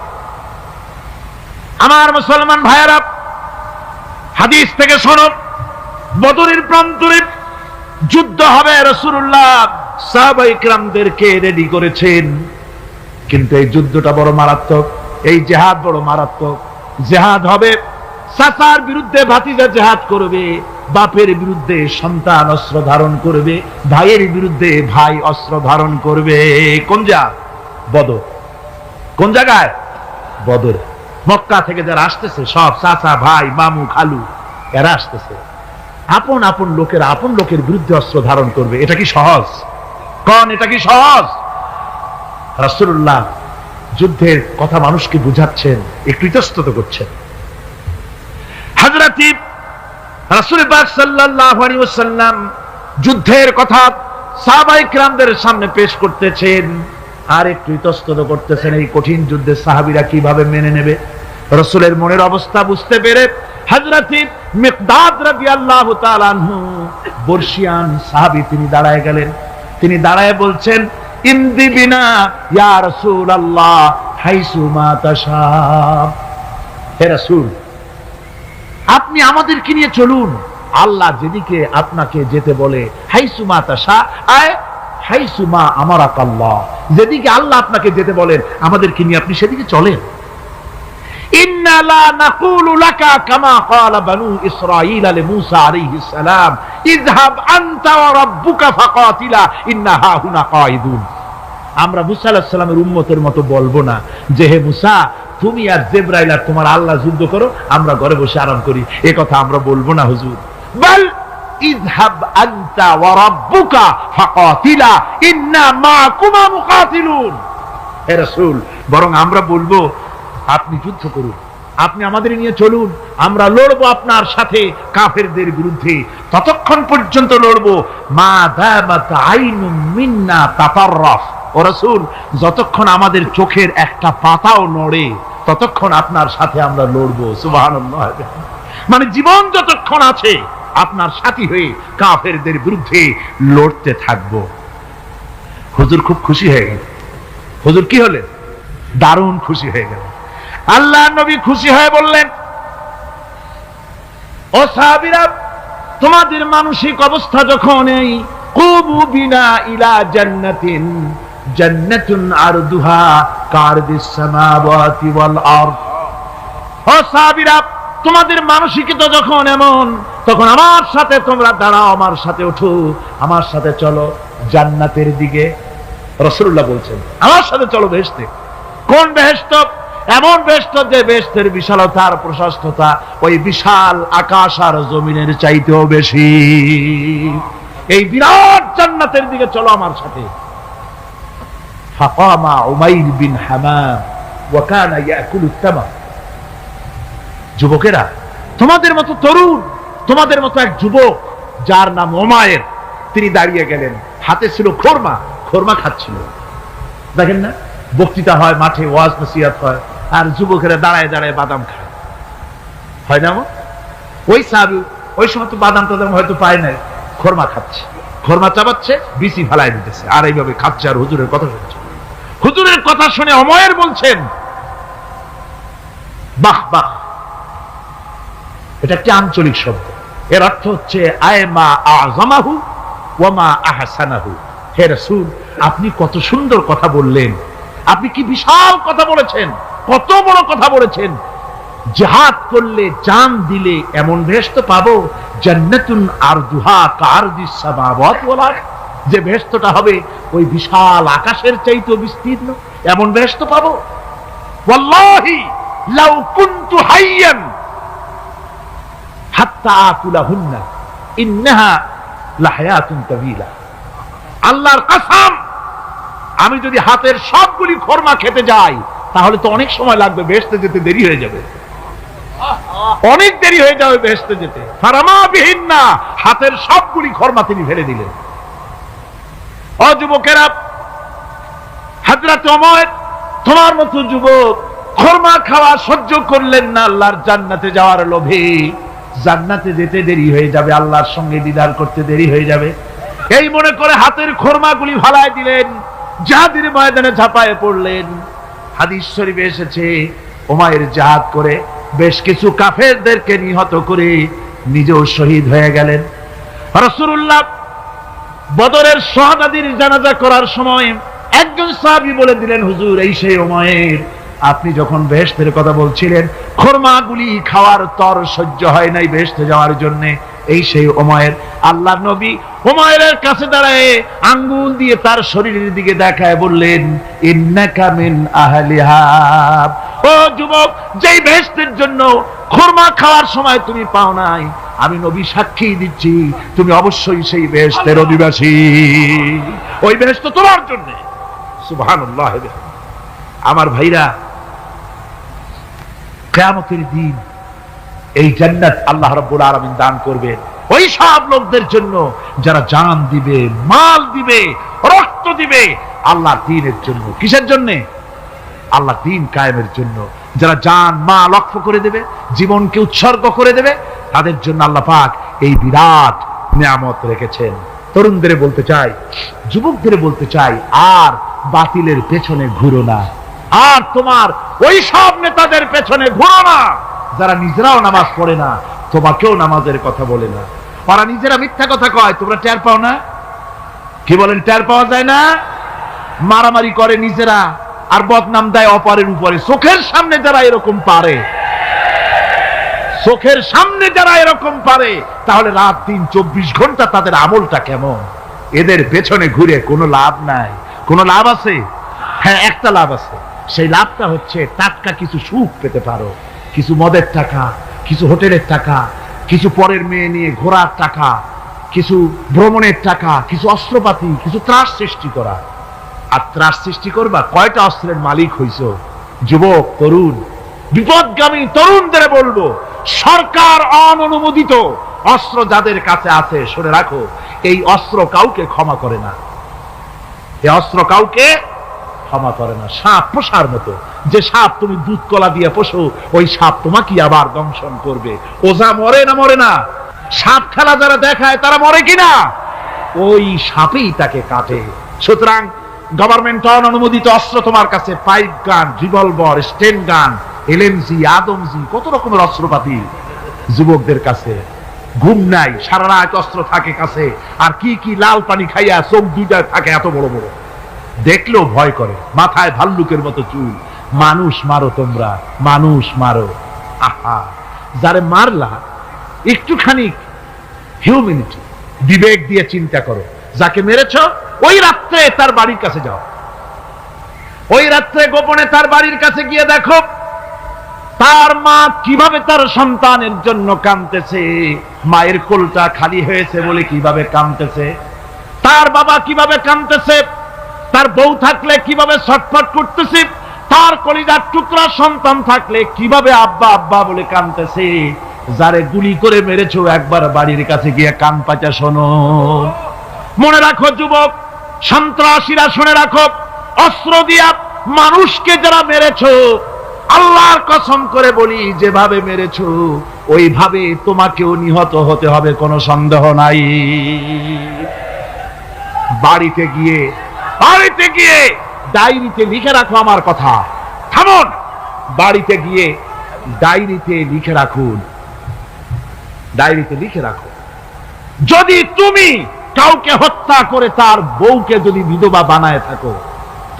আমার মুসলমান ভাইয়েরা, হাদিস থেকে শোনো, বদরের প্রান্তরে যুদ্ধ হবে, রাসূলুল্লাহ সাহাবায়ে কেরামদেরকে রেডি করেছেন, কিন্তু এই যুদ্ধটা বড় মারাত্মক, এই জিহাদ বড় মারাত্মক। জিহাদ হবে, চাচার বিরুদ্ধে ভাতিজা জিহাদ করবে, বাপের বিরুদ্ধে সন্তান অস্ত্র ধারণ করবে, ভাইয়ের বিরুদ্ধে ভাই অস্ত্র ধারণ করবে। কোন জায়গা? বদর। কোন জায়গায়? বদর। মক্কা থেকে যারা আসতেছে সব চাচা, ভাই, মামু, খালু, এরা আসতেছে। আপন আপন লোকের আপন লোকের বিরুদ্ধে অস্ত্র ধারণ করবে। এটা কি সহজ? কোন এটা কি সহজ? রাসূলুল্লাহ যুদ্ধের কথা মানুষকে বুঝাচ্ছেন, একটু ইতস্তত করছেন। হযরত রাসূল পাক সাল্লাল্লাহু আলাইহি ওয়াসাল্লাম যুদ্ধের কথা সাহাবায়ে কেরামদের সামনে পেশ করতেছেন, আর একটু ইতস্তত করতেছেন এই কঠিন যুদ্ধে সাহাবীরা কিভাবে মেনে নেবে। রাসূলের মনের অবস্থা বুঝতে পেরে হযরত মিকদাদ রাদিয়াল্লাহু তাআলা আনহু, বর্ষিয়ান সাহাবী, তিনি দাঁড়ায় গেলেন। তিনি দাঁড়ায় বলছেন, ইমদি বিনা ইয়া রাসূলুল্লাহ হাইসু মা তাশা। হে রাসূল, আপনি আমাদেরকে নিয়ে চলুন, আল্লাহ যেদিকে আপনাকে যেতে বলে, হাইসু মা তাশা আয় হাইসু মা আমারাকাল্লাহ, যেদিকে আল্লাহ আপনাকে যেতে বলেন আমাদেরকে নিয়ে আপনি সেদিকে চলেন। ইন্না লা নাকুলু লাকা কামা ক্বালা বানু ইসরাঈল লিমূসা আলাইহিস সালাম, ইযহাব আনতা ওয়া রাব্বুকা ফাকাতিলা ইন্না হাহুনা কাঈদুন। আমরা মুসা আলাইহিস সালামের উম্মতের মতো বলবো না যে, হে মুসা, তুমি আর জিবরাইল আর তোমার আল্লাহ যুদ্ধ করো, আমরা ঘরে বসে আরাম করি। এই কথা আমরা বলবো না হুজুর। বল ইযহাব আনতা ওয়া রাব্বুকা ফাকাতিলা ইন্না মাআকুমা মুকাতিলুন। হে রাসূল, বরং আমরা বলবো, আপনি যুদ্ধ করুন, আপনি আমাদের নিয়ে চলুন, আমরা লড়বো আপনার সাথে কাফেরদের বিরুদ্ধে। ততক্ষণ পর্যন্ত লড়বো মা দামাত আইনুম মিন্না তাতাররাফ। ও রাসূল, যতক্ষণ আমাদের চোখের একটা পাতাও নড়ে ততক্ষণ আপনার সাথে আমরা লড়বো। সুবহানাল্লাহ। মানে জীবন যতক্ষণ আছে আপনার সাথী হয়ে কাফেরদের বিরুদ্ধে লড়তে থাকবো। হুজুর খুব খুশি হয়ে গেল। হুজুর কি হলেন? দারুণ খুশি হয়ে গেল। আল্লাহ নবী খুশি হয়ে বললেন, ও সাহাবীরা, তোমাদের মানসিক অবস্থা যখন এই, কুবু বিনা ইলা জান্নাতিন, জান্নাতুন আরদুহা কারদিস সামাওয়াতি ওয়াল আরদ। ও সাহাবীরা, তোমাদের মানসিকতা যখন এমন, তখন আমার সাথে তোমরা দাঁড়াও, আমার সাথে ওঠো, আমার সাথে চলো জান্নাতের দিকে। রাসূলুল্লাহ বলছেন, আমার সাথে চলো বেহেশতে। কোন বেহেশত? এমন বেহেশত যে বেহেশতের বিশালতা আর প্রশস্ততা ওই বিশাল আকাশ আর জমিনের চাইতেও বেশি। এই বিরাট জান্নাতের দিকে চলো আমার সাথে। ফাকামা উমাইর বিন হামাম ওয়া কানা ইয়াকুলু তামার। যুবকেরা, তোমাদের মতো তরুণ, তোমাদের মতো এক যুবক যার নাম উমাইর, তিনি দাঁড়িয়ে গেলেন, হাতে ছিল খোরমা, খোরমা খাচ্ছিল। দেখেন না, বক্তৃতা হয়, মাঠে ওয়াজ নসিহত হয়, আর যুবকেরা দাঁড়ায় দাঁড়ায় বাদাম খায়, হয় না? ওই সাহাবী ওই সময় তো বাদাম টাদাম হয়তো পায় নাই, খোরমা খাচ্ছে, খোরমা চাবাচ্ছে, বিচি ফেলায় দিতেছে, আর এইভাবে খাচ্ছে আর হুজুরের কথা শুনছে। হুজুরের কথা শুনে উমাইর বলছেন, বাহ বাহ। এটা একটি আঞ্চলিক শব্দ, এর অর্থ হচ্ছে আয়মা আযমাহু ওয়া মা আহসানাহু। হে রাসূল, আপনি কত সুন্দর কথা বললেন, আপনি কি বিশাল কথা বলেছেন, কত বড় কথা বলেছেন। জিহাদ করলে, জান দিলে এমন বেহেশত পাবো, জান্নাতুন আরদুহা কারদিস সামাওয়াতি ওয়াল আরদ, যে বেহেশতটা হবে ওই বিশাল আকাশের চাইতেও বিস্তীর্ণ, এমন বেহেশত পাবো। ওয়াল্লাহি লাউ কুনতু হাইয়ান হাত্তা আকুলাহুন্না ইন্নাহা লাহায়াতুন তাওয়িলা। আল্লাহর কসম, আমি যদি হাতের সবগুলি খোরমা খেতে যাই তাহলে তো অনেক সময় লাগবে, বেহেশতে যেতে দেরি হয়ে যাবে, অনেক দেরি হয়ে যাবে বেহেশতে যেতে। ফারামা বিহিন্না, হাতের সবগুলি খোরমা তিনি ফেলে দিলেন। ও যুবকেরা, হযরত ওমর তোমার মতো যুবক খোরমা খাওয়া সহ্য করলেন না আল্লাহর জান্নাতে যাওয়ার লোভে। জান্নাতে যেতে দেরি হয়ে যাবে, আল্লাহর সঙ্গে দিদার করতে দেরি হয়ে যাবে, এই মনে করে হাতের খোরমাগুলি ফালায় দিলেন, জিহাদের ময়দানে ঝাঁপায়ে পড়লেন। হাদিস শরীফে এসেছে, উমাইর জিহাদ করে বেশ কিছু কাফেরদেরকে নিহত করে নিজেও শহীদ হয়ে গেলেন। রাসূলুল্লাহ বদরের শাহাদাতের জানাজা করার সময় একজন সাহাবী বলে দিলেন, হুজুর এই সেই উমাইর, আপনি যখন বেহেশতের কথা বলছিলেন, খোরমাগুলি খাওয়ার তর সহ্য হয় নাই বেহেশতে যাওয়ার জন্য, এই সেই উমাইর। আল্লাহর নবী উমাইরের কাছে দাঁড়ায় আঙ্গুল দিয়ে তার শরীরের দিকে দেখায় বললেন, ইন্নাকা মিন আহলিহা। ও যুবক, যেই বেহেশতের জন্য খোরমা খাওয়ার সময় তুমি পাও নাই, আমি নবী সাক্ষী দিচ্ছি তুমি অবশ্যই সেই বেহেশতের অধিবাসী, ওই বেহেশত তোমার জন্য। সুবহানাল্লাহ। আমার ভাইরা, কিয়ামতের দিন এই জান্নাত আল্লাহ রাব্বুল আলামিন দান করবেন ওই সব লোকদের জন্য যারা জান দিবে, মাল দিবে, রক্ত দিবে আল্লাহর দ্বীনের জন্য। কিসের জন্য? আল্লাহর দ্বীন কায়েমের জন্য। যারা জান মাল ওয়াকফ করে দেবে, জীবনকে উৎসর্গ করে দেবে, তাদের জন্য আল্লাহ পাক এই বিরাট নিয়ামত রেখেছেন। তরুণদের বলতে চাই, যুবকদের বলতে চাই, আর বাতিলের পেছনে ঘুরো না, আর তোমার ওই সব নেতাদের পেছনে ঘুরো না যারা নিজেরাও নামাজ পড়ে না, তোমাকেও নামাজের কথা বলে না। ওরা নিজেরা মিথ্যা কথা কয়, তোমরা টের পাও না? কি বলেন, টের পাওয়া যায় না? মারামারি করে নিজেরা আর বদনাম দেয় অপরের উপরে। চোখের সামনে যারা এরকম পারে, চোখের সামনে যারা এরকম পারে, তাহলে রাত দিন 24 ঘন্টা তাদের আমলটা কেমন? এদের পেছনে ঘুরে কোনো লাভ নাই। কোনো লাভ আছে? হ্যাঁ, একটা লাভ আছে। সেই লাভটা হচ্ছে টাটকা কিছু সুখ পেতে পারো, কিছু মদের টাকা, কিছু হোটেলের টাকা, কিছু পরের মেয়ে নিয়ে ঘোরার টাকা, কিছু ভ্রমণের টাকা, কিছু অস্ত্রপাতি, কিছু ত্রাস সৃষ্টি করা। আর ত্রাস সৃষ্টি করবা, কয়টা অস্ত্রের মালিক হইছো? যুবক, তরুণ, বিপদগামী তরুণদের বলবো, সরকার অননুমোদিত অস্ত্র যাদের কাছে আছে, শুনে রাখো, এই অস্ত্র কাউকে ক্ষমা করে না, এই অস্ত্র কাউকে ক্ষমা করে না। সাপ পোষার মতো, যে সাপ তুমি দুধ কলা দিয়ে পোষো, ওই সাপ তোমাকে আবার দংশন করবে। ওজা মরে না? মরে না। সাপ খেলা যারা দেখায় তারা মরে কিনা? ওই সাপেই তাকে কাটে। সুতরাং গভর্নমেন্ট অনুমোদিত অস্ত্র তোমার কাছে, পাইপ গান, রিভলভার, স্টেন গান, এলএমজি, আদমজি, কত রকমের অস্ত্রপাতি যুবকদের কাছে। ঘুম নাই, সারা রাত অস্ত্র থাকে কাছে, আর কি কি লাল পানি খাইয়া চোখ দুইটা থাকে এত বড় বড়, দেখলেও ভয় করে, মাথায় ভাল্লুকের মতো চুল। মানুষ মারো তোমরা, মানুষ মারো। আহা, যারে মারলা একটুখানি হিউম্যানিটি, বিবেক দিয়ে চিন্তা করো। যাকে মেরেছ ওই রাত্রে তার বাড়ির কাছে যাও, ওই রাত্রে গোপনে তার বাড়ির কাছে গিয়ে দেখো তার মা কিভাবে তার সন্তানের জন্য কাঁদতেছে, মায়ের কোলটা খালি হয়েছে বলে কিভাবে কাঁদতেছে, তার বাবা কিভাবে কাঁদতেছে, তার বউ থাকলে কিভাবে ছটফট করতেছে, তার কলিজার টুকরা সন্তান থাকলে কিভাবে আব্বা আব্বা বলে কাঁদতেছে। যারে গুলি করে মেরেছো একবার বাড়ির কাছে গিয়ে কান পাচা শোনো। মনে রাখো যুবক, সন্ত্রাসীরা শুনে রাখো, অস্ত্র দিয়া মানুষকে যারা মেরেছো, আল্লাহর কসম করে বলি যেভাবে মেরেছো ওইভাবে তোমাকেও নিহত হতে হবে, কোনো সন্দেহ নাই। বাড়িতে গিয়ে ডায়েরিতে লিখে রাখো আমার কথা। থামুন, বাড়িতে গিয়ে ডায়েরিতে লিখে রাখুন, ডায়েরিতে লিখে রাখো, যদি তুমি কাউকে হত্যা করে তার বউকে যদি বিধবা বানায় থাকো,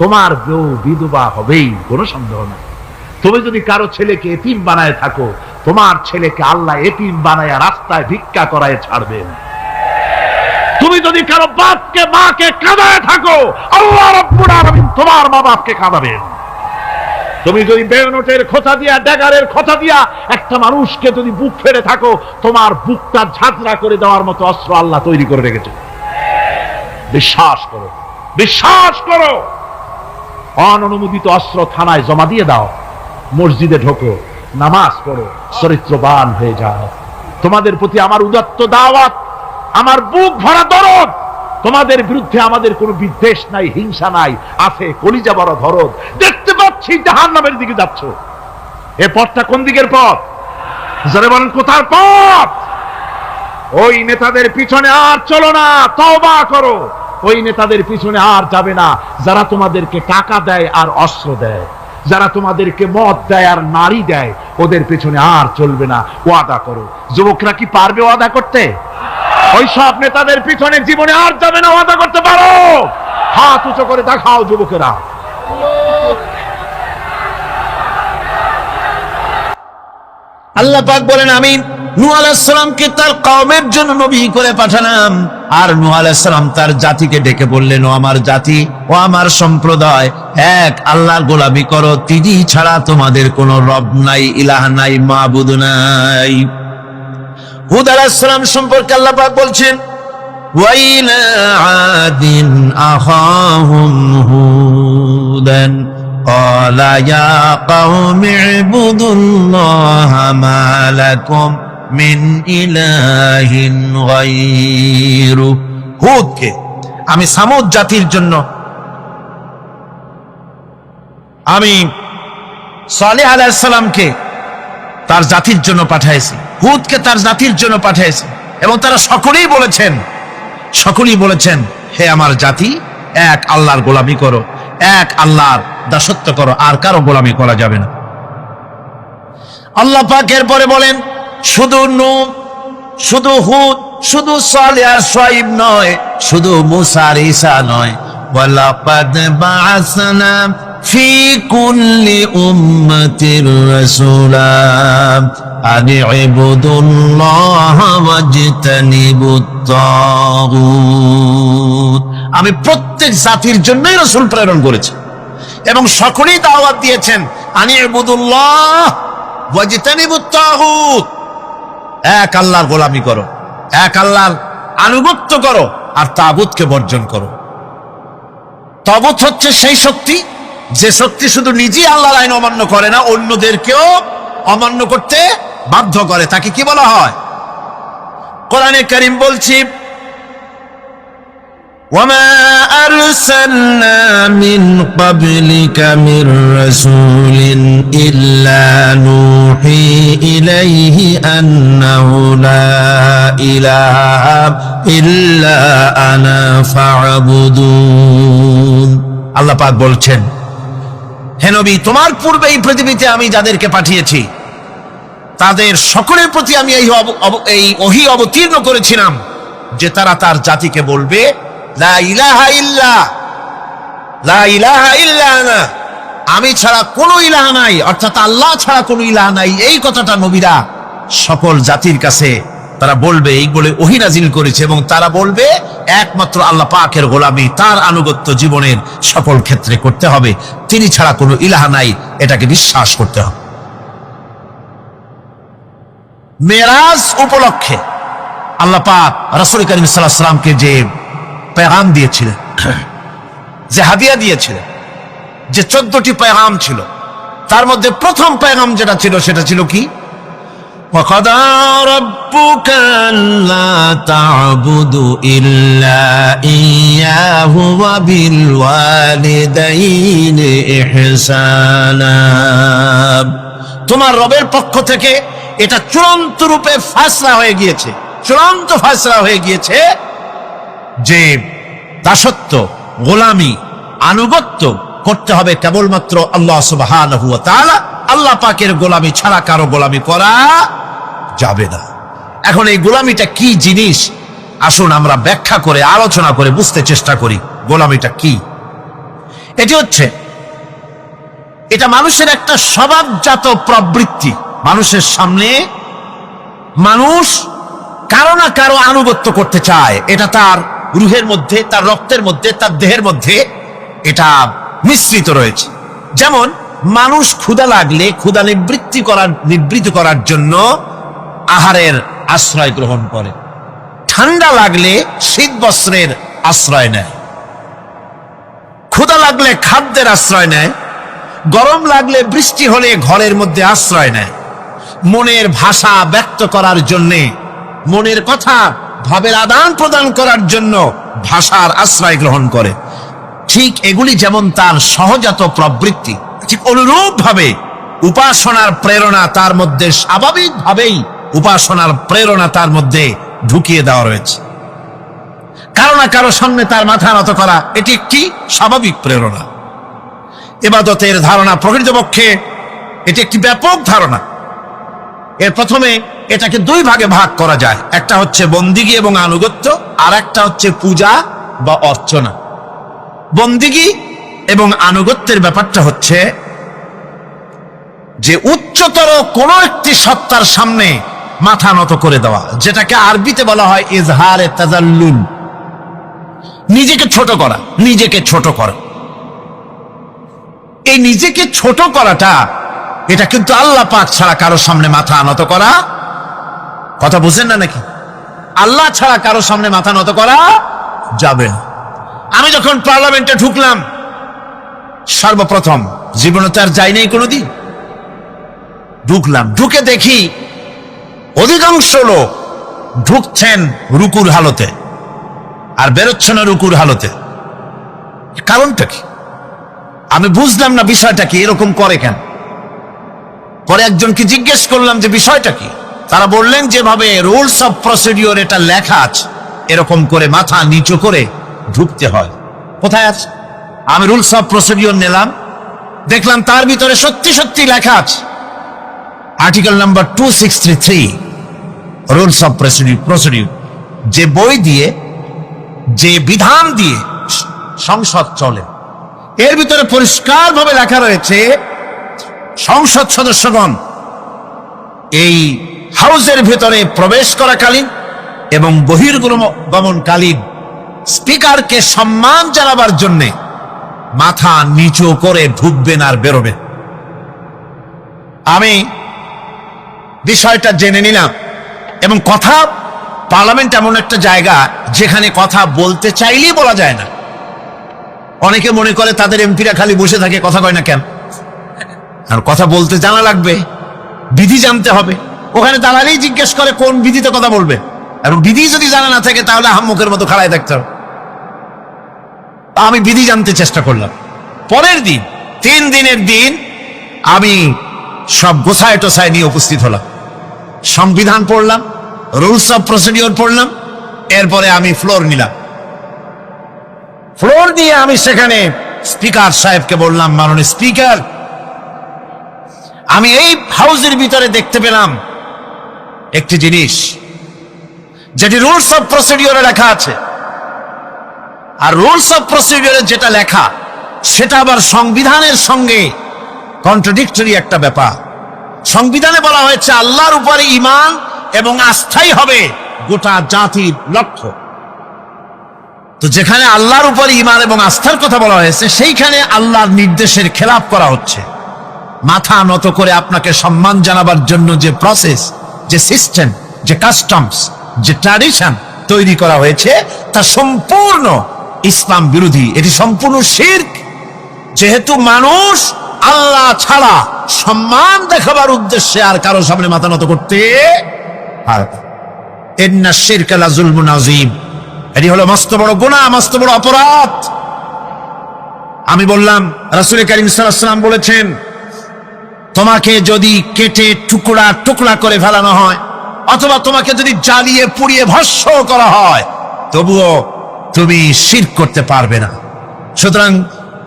তোমার বউ বিধবা হবেই, কোনো সন্দেহ নাই। তুমি যদি কারো ছেলেকে এতিম বানায় থাকো, তোমার ছেলেকে আল্লাহ এতিম বানায় রাস্তায় ভিক্ষা করায় ছাড়বেন। তুমি যদি কারো বাপকে মাকে কাঁদায় থাকো, আল্লাহ রাব্বুল আলামিন তোমার মা বাপকে কাঁদাবেন। তুমি যদি বেয়নটের খোঁচা দিয়া, ড্যাগারের খোঁচা দিয়া একটা মানুষকে যদি বুক ফেরে থাকো, তোমার বুকটা ঝাঁঝরা করে দেওয়ার মতো অস্ত্র আল্লাহ তৈরি করে রেখেছে। বিশ্বাস করো, বিশ্বাস করো। অননুমোদিত অস্ত্র থানায় জমা দিয়ে দাও, মসজিদে ঢোকো, নামাজ পড়ো, চরিত্রবান হয়ে যাও। তোমাদের প্রতি আমার উদাত্ত দাওয়াত, আমার বুক ভরা দরদ। তোমাদের বিরুদ্ধে আমাদের কোনো বিদ্বেষ নাই, হিংসা নাই, আছে কলিজা বড় দরদ। দেখতে পাচ্ছি জাহান্নামের দিকে যাচ্ছ। এ পথটা কোন দিকের পথ? যারা বলেন কোথার পথ? ওই নেতাদের পিছনে আর চলো না, তওবা করো। ওই নেতাদের পিছনে আর যাবে না যারা তোমাদেরকে টাকা দেয় আর অস্ত্র দেয়, যারা তোমাদেরকে মদ দেয় আর নারী দেয়, ওদের পিছনে আর চলবে না। ওয়াদা করো। যুবকরা কি পারবে ওয়াদা করতে? ওই সব নেতাদের পিছনে জীবনে আর যাবে না। ওয়াদা করতে পারো? হাত উঁচু করে দেখাও যুবকেরা। আল্লাহ পাক বলেন, আমি নূহ আলাইহিস সালামকে তার কওমের জন্য নবী করে পাঠালাম। আর নূহ আলাইহিস সালাম তার জাতিকে ডেকে বললেন, ও আমার জাতি, ও আমার সম্প্রদায়, এক আল্লাহর গোলামি করো, তিনি ছাড়া তোমাদের কোনো রব নাই, ইলাহ নাই, মাবুদ নাই। হুদ আলাইহিস সালাম সম্পর্কে আল্লাহ পাক বলছেন, ওয়া ইলা আদিন আখাহুম হুদান قال يا قوم اعبدوا الله ما لكم من إله غيره। হুদকে আমি সামুদ জাতির জন্য, আমি সালেহ আলাইহিস সালামকে তার জাতির জন্য পাঠাইছি, হুদকে তার জাতির জন্য পাঠাইছি, এবং তারা সকলেই বলেছেন হে আমার জাতি, এক আল্লাহর গোলামি করো, এক আল্লাহর দাসত্ব করো, আর কারো গোলামি করা যাবে না। আল্লাহ পাক এরপরে বলেন, শুধু নূহ, শুধু হুদ, শুধু সালেহ আর শুআয়ব নয়, শুধু মুসা আর ঈসা নয়, ওয়ালাকাদ বা'আসনা ফি কুল্লি উম্মাতির রাসূলা আন ইবুদুল্লাহা ওয়াজতানিবুত তাগুত। আমি প্রত্যেক জাতির জন্যই রাসূল প্রেরণ করেছি এবং সকলেই দাওয়াত দিয়েছেন আনি ইবুদুল্লাহ ওয়াজতানিবুত তাগুত, এক আল্লাহর গোলামি করো, এক আল্লাহর আনুগত্য করো, আর তাগুতকে বর্জন করো। তাগুত হচ্ছে সেই শক্তি যে শক্তি শুধু নিজেই আল্লাহর আইন অমান্য করে না, অন্যদেরকেও অমান্য করতে বাধ্য করে। তাকে কি বলা হয়? কোরআনে কারীম বলছি, وما أرسلنا من قبلك من رسول إلا نوحي إليه أنه لا إله إلا أنا فاعبدون। আল্লাহ পাক বলছেন, হে নবী, তোমার পূর্বে এই পৃথিবীতে আমি যাদেরকে পাঠিয়েছি তাদের সকলের প্রতি আমি এই ওহী অবতীর্ণ করেছিলাম যে তারা তার জাতিকে বলবে, লা ইলাহা ইল্লা, লা ইলাহা ইল্লা আনা, আমি ছাড়া কোনো ইলাহ নাই, অর্থাৎ আল্লাহ ছাড়া কোনো ইলাহ নাই। এই কথাটা নবীরা সকল জাতির কাছে তারা বলবে, এই বলে ওহী নাজিল করেছে, এবং তারা বলবে একমাত্র আল্লাহ পাকের গোলামি, তার আনুগত্য জীবনের সকল ক্ষেত্রে করতে হবে, তিনি ছাড়া কোনো ইলাহ নাই, এটাকে বিশ্বাস করতে হবে। মেরাজ উপলক্ষে আল্লাহ পাক রাসূল করিম সাল্লাল্লাহু আলাইহি ওয়াসাল্লামকে যে পেগাম দিয়েছিলেন, যে হাদিয়া দিয়েছিলেন, যে 14টি পেগাম ছিল, তার মধ্যে প্রথম পেগাম যেটা ছিল সেটা ছিল কি? وَقَضَى رَبُّكَ أَلَّا تَعْبُدُوا إِلَّا إِيَّاهُ وَبِالْوَالِدَيْنِ إِحْسَانًا। তোমার রবের পক্ষ থেকে এটা চূড়ান্ত রূপে ফাসলা হয়ে গিয়েছে, চূড়ান্ত ফাসলা হয়ে গিয়েছে যে দাসত্ব, গোলামি, আনুগত্য করতে হবে কেবলমাত্র আল্লাহ সুবহানাহু ওয়া তাআলা। আল্লাহ পাকের গোলামি ছাড়া কারো গোলামি করা যাবে না। এখন এই গোলামিটা কি জিনিস, আসুন আমরা ব্যাখ্যা করে আলোচনা করে বুঝতে চেষ্টা করি গোলামিটা কি। এটি হচ্ছে, এটা মানুষের একটা স্বভাবজাত প্রবৃত্তি। মানুষের সামনে মানুষ কারো না কারো আনুগত্য করতে চায়, এটা তার রুহের মধ্যে, তার রক্তের মধ্যে, তার দেহের মধ্যে এটা মিশ্রিত রয়েছে। যেমন মানুষ ক্ষুধা লাগলে ক্ষুধা নিবৃত্ত করার জন্য আহারের আশ্রয় গ্রহণ করে, ঠান্ডা লাগলে শীত বস্ত্রের আশ্রয় নেয়, ক্ষুধা লাগলে খাদ্যের আশ্রয় নেয়, গরম লাগলে বৃষ্টি হলে ঘরের মধ্যে আশ্রয় নেয়, মনের ভাষা ব্যক্ত করার জন্যে, মনের কথা ভাবের আদান প্রদান করার জন্য ভাষার আশ্রয় গ্রহণ করে। ঠিক এগুলি যেমন তার সহজাত প্রবৃত্তি, ঠিক অনুরূপ ভাবে উপাসনার প্রেরণা তার মধ্যে স্বাভাবিকভাবেই উপাসনার প্রেরণা তার মধ্যে ঢুকিয়ে দেওয়া রয়েছে। কারো না কারো সামনে তার মাথা নত করা এটি একটি স্বাভাবিক প্রেরণা। ইবাদতের ধারণা প্রকৃতপক্ষে এটি একটি ব্যাপক ধারণা। এর প্রথমে এটাকে দুই ভাগে ভাগ করা যায়, একটা হচ্ছে বন্দিগি এবং আনুগত্য, আর একটা হচ্ছে পূজা বা অর্চনা। বন্দিগি এবং আনুগত্যের ব্যাপারটা হচ্ছে যে উচ্চতর কোন একটি সত্তার সামনে মাথা নত করে দেওয়া, যেটাকে আরবিতে বলা হয় ইজহারে তাজাল্লুল, নিজেকে ছোট করা, নিজেকে ছোট করা। এই নিজেকে ছোট করাটা, এটা কিন্তু আল্লাহ পাক ছাড়া কারো সামনে মাথা নত করা, কথা বুঝেন না নাকি? আল্লাহ ছাড়া কারো সামনে মাথা নত করা যাবে না। আমি যখন পার্লামেন্টে ঢুকলাম সর্বপ্রথম, জীবনে তো আর যাই নাই কোনোদিন, ঢুকলাম, ঢুকে দেখি অধিকাংশ লোক ঢুকছেন রুকুর হালতে আর বেরোচ্ছেন রুকুর হালতে। কারণটা কি আমি বুঝলাম না, বিষয়টা কি, এরকম করে কেন? পরে একজনকে জিজ্ঞেস করলাম যে বিষয়টা কি। তারা বললেন যেভাবে রুলস অফ প্রসিডিওর এটা লেখা আছে, এরকম করে মাথা নিচু করে ঢুকতে হয়। কোথায় আছে? আমি রুলস অফ প্রসিডিওর নিলাম, দেখলাম তার ভিতরে সত্যি সত্যি লেখা আছে, article number 263 rules of procedure, যে বই দিয়ে, যে বিধান দিয়ে সংসদ চলে, এর ভিতরে পরিষ্কার ভাবে লেখা রয়েছে সংসদ সদস্যগণ এই হাউসের ভিতরে প্রবেশ করাকালীন এবং বহির্গমনকালীন স্পিকারকে সম্মান জানাবার জন্য মাথা নিচু করে ঢুকবেন আর বেরোবেন। আমি বিষয়টা জেনে নিলাম, এবং কথা, পার্লামেন্ট এমন একটা জায়গা যেখানে কথা বলতে চাইলেই বলা যায় না। অনেকে মনে করে তাদের এমপিরা খালি বসে থাকে, কথা কয় না কেন? আর কথা বলতে জানা লাগবে, বিধি জানতে হবে। ওখানে দাঁড়ালেই জিজ্ঞেস করে কোন বিধিতে কথা বলবে, এবং বিধি যদি জানা না থাকে তাহলে আহাম্মকের মতো খাড়ায় থাকতে হবে। আমি বিধি জানতে চেষ্টা করলাম। পরের দিন, 3 দিনের দিন আমি সব গোছায় টোছায় নিয়ে উপস্থিত হলাম, সংবিধান পড়লাম, রুলস অফ প্রসিডিওর পড়লাম, এরপরে আমি ফ্লোর নিলাম। ফ্লোর দিয়ে আমি সেখানে স্পিকার সাহেবকে বললাম, মাননীয় স্পিকার, আমি এই হাউসের ভিতরে দেখতে পেলাম একটি জিনিস যেটি রুলস অফ প্রসিডিওরে লেখা আছে, আর রুলস অফ প্রসিডিওরে যেটা লেখা সেটা আবার সংবিধানের সঙ্গে কন্ট্রাডিক্টরি একটা ব্যাপার। সংবিধানে বলা হয়েছে আল্লাহর উপরে ঈমান এবং আস্থাই হবে গোটা জাতির লক্ষ্য। তো যেখানে আল্লাহর উপরে ঈমান এবং আস্থার কথা বলা হয়েছে, সেইখানে আল্লাহর নির্দেশের খেলাপ করা হচ্ছে। মাথা নত করে আপনাকে সম্মান জানাবার জন্য যে প্রসেস, যে সিস্টেম, যে কাস্টমস, যে ট্র্যাডিশন তৈরি করা হয়েছে তা সম্পূর্ণ ইসলাম বিরোধী, এটি সম্পূর্ণ শিরক। যেহেতু মানুষ আল্লাহ ছাড়া সম্মান দেখাবার উদ্দেশ্যে আর কারো সামনে মাথা নত করতে পারে। ইন্নাশ শিরকা লাযুলমুন আযীম, এটি হলো মস্ত বড় গুনাহ, মস্ত বড় অপরাধ। আমি বললাম রাসূল কারীম সাল্লাল্লাহু আলাইহি ওয়াসাল্লাম বলেছেন, তোমাকে যদি কেটে টুকরা টুকরা করে ফেলানো হয় অথবা তোমাকে যদি জ্বালিয়ে পুড়িয়ে ভস্ম করা হয় তবুও তুমি শিরক করতে পারবে না। সুতরাং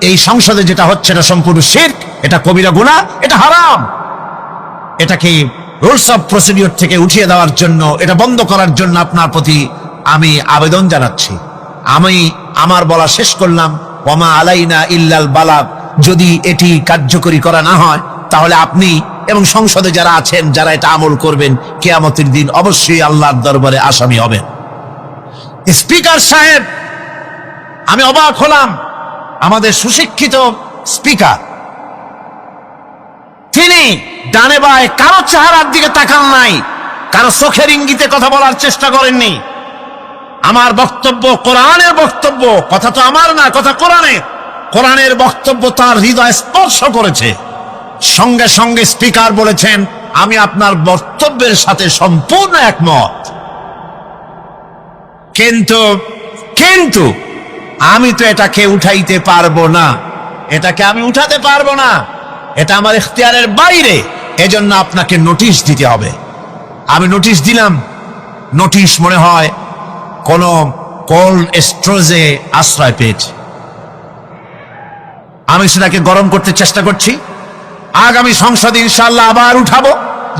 এই সংসদে যেটা হচ্ছে এটা সম্পূর্ণ শিরক, এটা কবিরা গুনাহ, এটা হারাম। এটাকে রুলস অফ প্রসিডিওর থেকে উঠিয়ে দেওয়ার জন্য, এটা বন্ধ করার জন্য আপনার প্রতি আমি আবেদন জানাচ্ছি। আমি আমার বলা শেষ করলাম। ওয়ামা আলাইনা ইল্লাল বালাগ। যদি এটি কার্যকরী করা না হয় তাহলে আপনি এবং সংসদে যারা আছেন, যারা এটা আমল করবেন, কিয়ামতের দিন অবশ্যই আল্লাহর দরবারে আসামি হবেন। স্পিকার সাহেব, আমি অবাক হলাম, আমাদের সুশিক্ষিত স্পিকার, তিনি ডানে বায়ে কারো চেহারার দিকে তাকান নাই, কারো চোখের ইঙ্গিতে কথা বলার চেষ্টা করেননি। আমার বক্তব্য কোরআনের বক্তব্য, কথা তো আমার না, কথা কোরআনের। কোরআনের বক্তব্য তার হৃদয় স্পর্শ করেছে। সঙ্গে সঙ্গে স্পিকার বলেছেন, আমি আপনার বক্তব্যের সাথে সম্পূর্ণ একমত, কিন্তু আমি তো এটাকে উঠাইতে পারবো না, এটাকে আমি উঠাতে পারবো না, এটা আমার ইখতিয়ারের বাইরে, এজন্য আপনাকে নোটিশ দিতে হবে। আমি নোটিশ দিলাম। নোটিশ মনে হয় কোন কোল্ড স্টোরেজে আশ্রয় পেয়েছে। আমি সেটাকে গরম করতে চেষ্টা করছি। আগামী সংসদে ইনশাআল্লাহ আবার উঠাবো।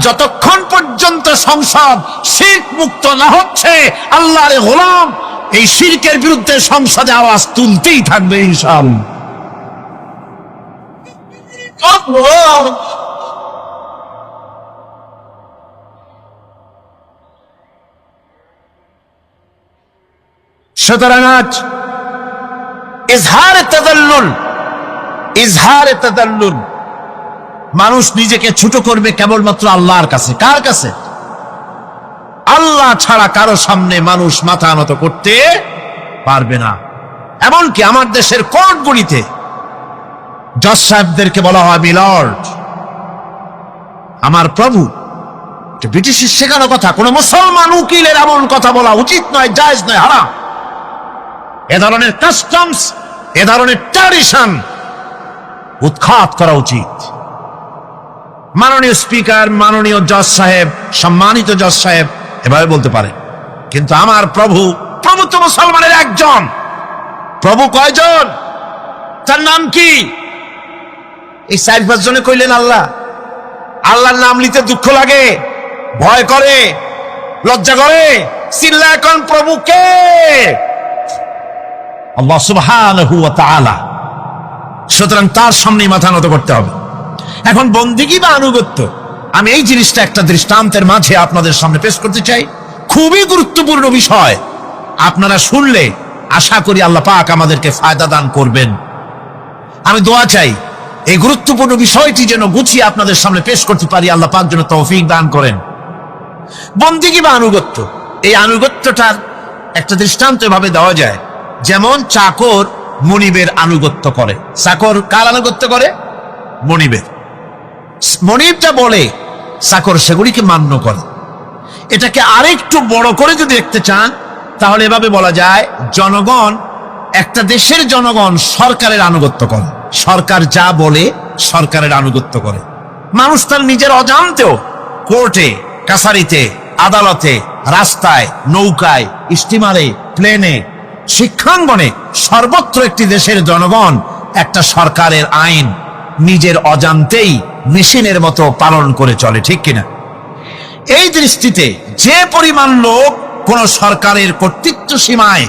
যতক্ষণ পর্যন্ত সংসদ শিরক মুক্ত না হচ্ছে, আল্লাহর গোলাম এই শিরকের বিরুদ্ধে সংসদে আওয়াজ তুলতেই থাকবে ইনশাআল্লাহ। সুতরাং আজ ইজহারে তাদাল্লুল, মানুষ নিজেকে ছোট করবে কেবলমাত্র আল্লাহর কাছে। কার কাছে? আল্লাহ ছাড়া কারো সামনে মানুষ মাথা নত করতে পারবে না। এমনকি আমার দেশের কোর্টগুলিতে জজ সাহেবদেরকে বলা হয় মিলর্ড, আমার প্রভু। ব্রিটিশের শেখানো কথা, কোন মুসলমান উকিলের এমন কথা বলা উচিত নয়, জায়েজ নয়, হারাম। এ ধরনের কাস্টমস, এ ধরনের ট্র্যাডিশন উৎখাত করা উচিত। মাননীয় স্পিকার, মাননীয় জজ সাহেব, সম্মানিত জজ সাহেব এভাবে বলতে পারে, কিন্তু আমার প্রভু তো মুসলমানের একজন। প্রভু কয়জন? তার নাম কি? এই 4-5 জনে কইলেন আল্লাহ। আল্লাহর নাম নিতে দুঃখ লাগে, ভয় করে, লজ্জা করে। চিল্লা এখন প্রভু কে? আল্লাহ সুবহানাহু ওয়া তাআলা। সুতরাং তার সামনেই মাথা নত করতে হবে। এখন বন্দেগী বা আনুগত্য, আমি এই জিনিসটা একটা দৃষ্টান্তের মাঝে আপনাদের সামনে পেশ করতে চাই। খুবই গুরুত্বপূর্ণ বিষয়, আপনারা শুনলে আশা করি আল্লাহ পাক আমাদেরকে ফায়দা দান করবেন। আমি দোয়া চাই এই গুরুত্বপূর্ণ বিষয়টি যেন গুছিয়ে আপনাদের সামনে পেশ করতে পারি, আল্লাহ পাক যেন তৌফিক দান করেন। বন্দেগী বা আনুগত্য, এই আনুগত্যটার একটা দৃষ্টান্ত এভাবে দেওয়া যায়, যেমন চাকর মনিবের আনুগত্য করে। চাকর কার আনুগত্য করে? মনিবের। মনিবটা বলে, চাকর সেগুলিকে মান্য করে। এটাকে আরেকটু বড় করে যদি দেখতে চান তাহলে এভাবে বলা যায়, জনগণ, একটা দেশের জনগণ সরকারের আনুগত্য করে। সরকার যা বলে সরকারের আনুগত্য করে। মানুষ তার নিজের অজান্তেও কোর্টে, কাছারিতে, আদালতে, রাস্তায়, নৌকায়, স্টিমারে, প্লেনে, শিক্ষাঙ্গনে, সর্বত্র একটি দেশের জনগণ একটা সরকারের আইন নিজের অজান্তেই মেশিনের মতো পালন করে চলে, ঠিক কিনা? এই দৃষ্টিতে যে পরিমাণ লোক কোন সরকারের কর্তৃত্ব সীমায়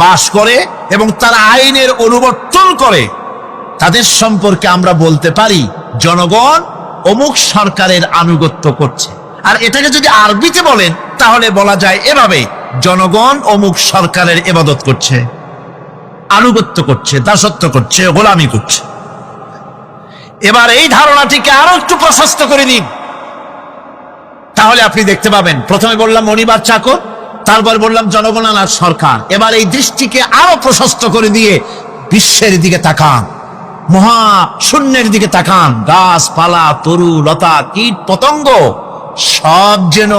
বাস করে এবং তারা আইনের অনুবর্তন করে, তাদের সম্পর্কে আমরা বলতে পারি জনগণ অমুক সরকারের আনুগত্য করছে। আর এটাকে যদি আরবিতে বলেন তাহলে বলা যায় এভাবে, জনগণ অমুক সরকারের ইবাদত করছে, আনুগত্য করছে, দাসত্ব করছে, গোলামি করছে। এবার এই ধারণাটিকে আরো একটু প্রশস্ত করে দিন, তাহলে আপনি দেখতে পাবেন, প্রথমে বললাম মনিবার চাকর, তারপর বললাম জনগণ আর সরকার। এবার এই দৃষ্টিকে আরো প্রশস্ত করে দিয়ে বিশ্বের দিকে তাকান, মহা শূন্যের দিকে তাকান। গাছপালা, তরু লতা, কীট পতঙ্গ সব যেন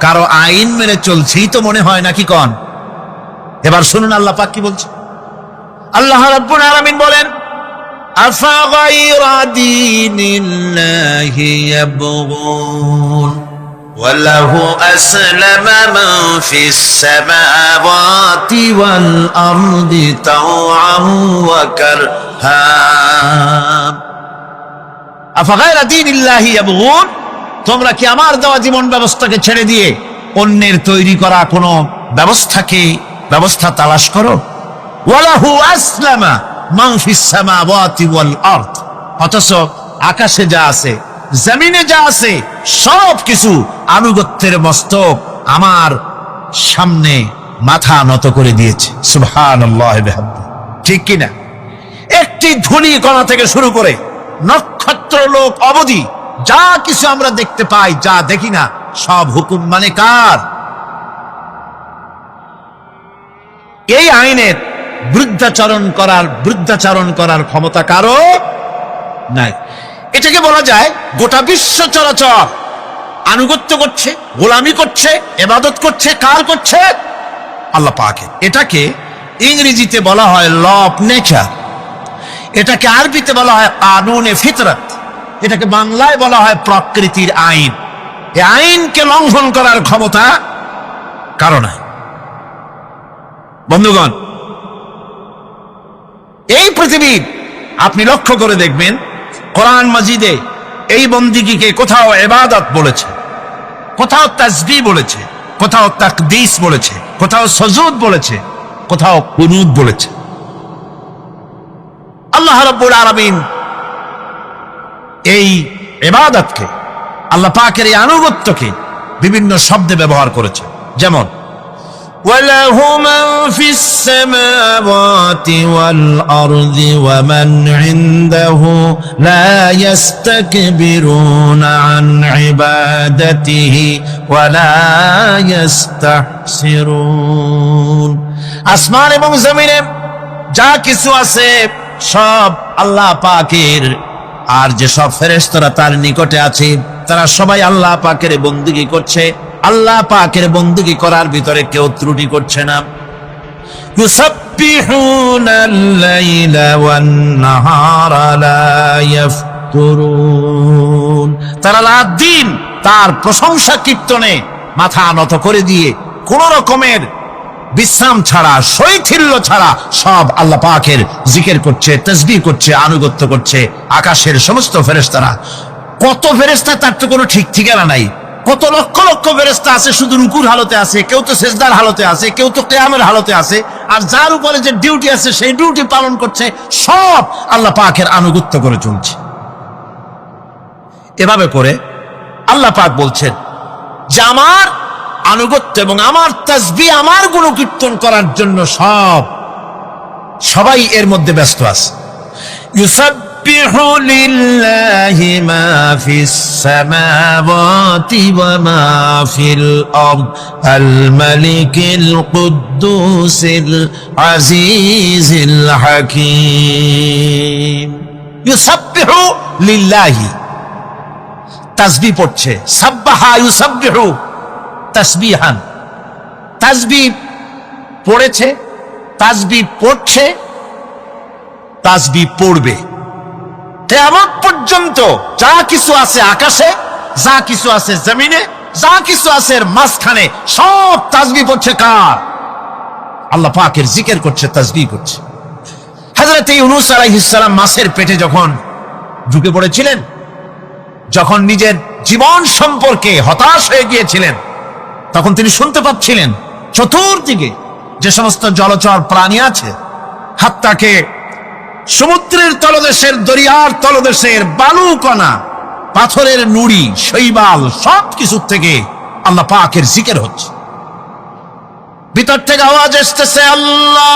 কারো আইন মেনে চলছেই তো মনে হয়, নাকি কন? এবার শুনুন আল্লাহ পাক কি বলছে। আল্লাহ রাব্বুল আলামিন বলেন, আফাগাইরা দীনিল্লাহি ইয়াবগুন ওয়ালাহু আসলামা মান ফিস সামাওয়াতি ওয়াল আরদি তাওআন ওয়া কারহা। আফাগাইরা দীনিল্লাহি ইয়াবগুন, তোমরা কি আমার দেওয়া জীবন ব্যবস্থাকে ছেড়ে দিয়ে অন্যের তৈরি করা কোন ব্যবস্থা তালাশ করো? ওয়ালাহু আসলামা মান ফিস সামাওয়াতি ওয়াল আরদ, অথচ আকাশে যা আছে, জমিনে যা আছে, সব কিছু আনুগত্যের মস্তক আমার সামনে মাথা নত করে দিয়েছে। সুবহানাল্লাহ বিহামদিহি, ঠিক কিনা? একটি ধূলি কণা থেকে শুরু করে নক্ষত্র লোক অবধি যা কিছু আমরা দেখতে পাই, যা দেখি না, সব হুকুম মানে কার? এই আইনের বৃদ্ধাচরণ করার ক্ষমতা কারো নাই। এটাকে বলা যায় গোটা বিশ্ব চরাচর আনুগত্য করছে, গোলামি করছে, ইবাদত করছে। কার করছে? আল্লাহ পাকের। এটাকে ইংরেজিতে বলা হয় ল অফ নেচার, এটাকে আরবিতে বলা হয় কানুনে ফিতরত, এটাকে বাংলায় বলা হয় প্রকৃতির আইন। এই আইনকে লঙ্ঘন করার ক্ষমতা কারো নাই। বন্ধুগণ, এই পৃথিবীর আপনি লক্ষ্য করে দেখবেন, কোরআন মাজিদে এই বন্দিগিকে কোথাও ইবাদত বলেছে, কোথাও তাসবিহ বলেছে, কোথাও তাকদীস বলেছে, কোথাও সুজুদ বলেছে, কোথাও কুনুত বলেছে। আল্লাহ রাব্বুল আলামিন এই ইবাদতকে, আল্লাহ পাকের এই আনুগত্যকে বিভিন্ন শব্দে ব্যবহার করেছে। যেমন وَلَهُ مَنْ فِي السَّمَاوَاتِ وَالْأَرْضِ وَمَنْ عِنْدَهُ لَا يَسْتَكْبِرُونَ عَنْ عِبَادَتِهِ وَلَا يَسْتَحْسِرُونَ। আসমান এবং জমিনে যা কিছু আছে সব আল্লাহ পাকের, আর যে সব ফেরেশতারা তার নিকটে আছে তারা সবাই আল্লাহ পাকের বন্দেগী করছে। আল্লাহ পাকের বন্দেগী করার ভিতরে কেউ ত্রুটি করছে না। ইউসাব্বিহুনাল লাইলা ওয়ান নাহারা লা ইয়াফতুরুন, তারা রাত দিন তার প্রশংসা কীর্তনে মাথা নত করে দিয়ে কোন রকমের বিশ্রাম ছাড়া, শৈথিল্য ছাড়া সব আল্লাহ পাকের জিকির করছে, তাসবিহ করছে, আনুগত্য করছে। আকাশের সমস্ত ফেরেশতারা, কত ফেরেশতা তার তো কোনো ঠিক ঠিকানা নাই। কত লক্ষ লক্ষ ফেরেশতা আছে শুধু রুকুর হালতে আছে, কেউ তো সেজদার হালতে আছে, কেউ তো কিয়ামের হালতে আছে। আর যার উপরে যে ডিউটি আছে সেই ডিউটি পালন করছে, সব আল্লাহ পাকের আনুগত্য করে চলছে। এভাবে করে আল্লাহ পাক বলছেন যে আমার আনুগত্য এবং আমার তাসবিহ, আমার গুণকীর্তন করার জন্য সবাই এর মধ্যে ব্যস্ত আছে। ইউসাব্বিহু লিল্লাহি মা ফিস সামাওয়াতি ওয়া মা ফিল আরদ আল মালিকিল কুদ্দুসিল আজিজিল হাকীম। ইউসাব্বিহু লিল্লাহি, তাসবিহ পড়ছে, সাব্বাহা ইউসাব্বিহু তাসবিহান, তাসবিহ পড়েছে, তাসবিহ পড়ছে, তাসবিহ পড়বে। কিয়ামত পর্যন্ত যা কিছু আছে আকাশে, যা কিছু আছে জমিনে, যা কিছু আছে এর মাঝখানে, সব তাসবিহ পড়ছে কার? আল্লাহ পাকের জিকির করছে, তাসবিহ করছে। হযরত ইউনূস আলাইহিস সালাম মাছের পেটে যখন ঢুকে পড়েছিলেন, যখন নিজের জীবন সম্পর্কে হতাশ হয়ে গিয়েছিলেন, তখন তিনি শুনতে পাচ্ছিলেন চতুর্দিকে যে সমস্ত জলচর প্রাণী আছে, হাত্তাকে সমুদ্রের তলদেশের, দরিয়ার তলদেশের বালুকণা, পাথরের নুড়ি, শৈবাল, সব কিছুর থেকে আল্লাহ পাকের জিকির হচ্ছে। ভিতর থেকে আওয়াজ আসতেছে, আল্লাহ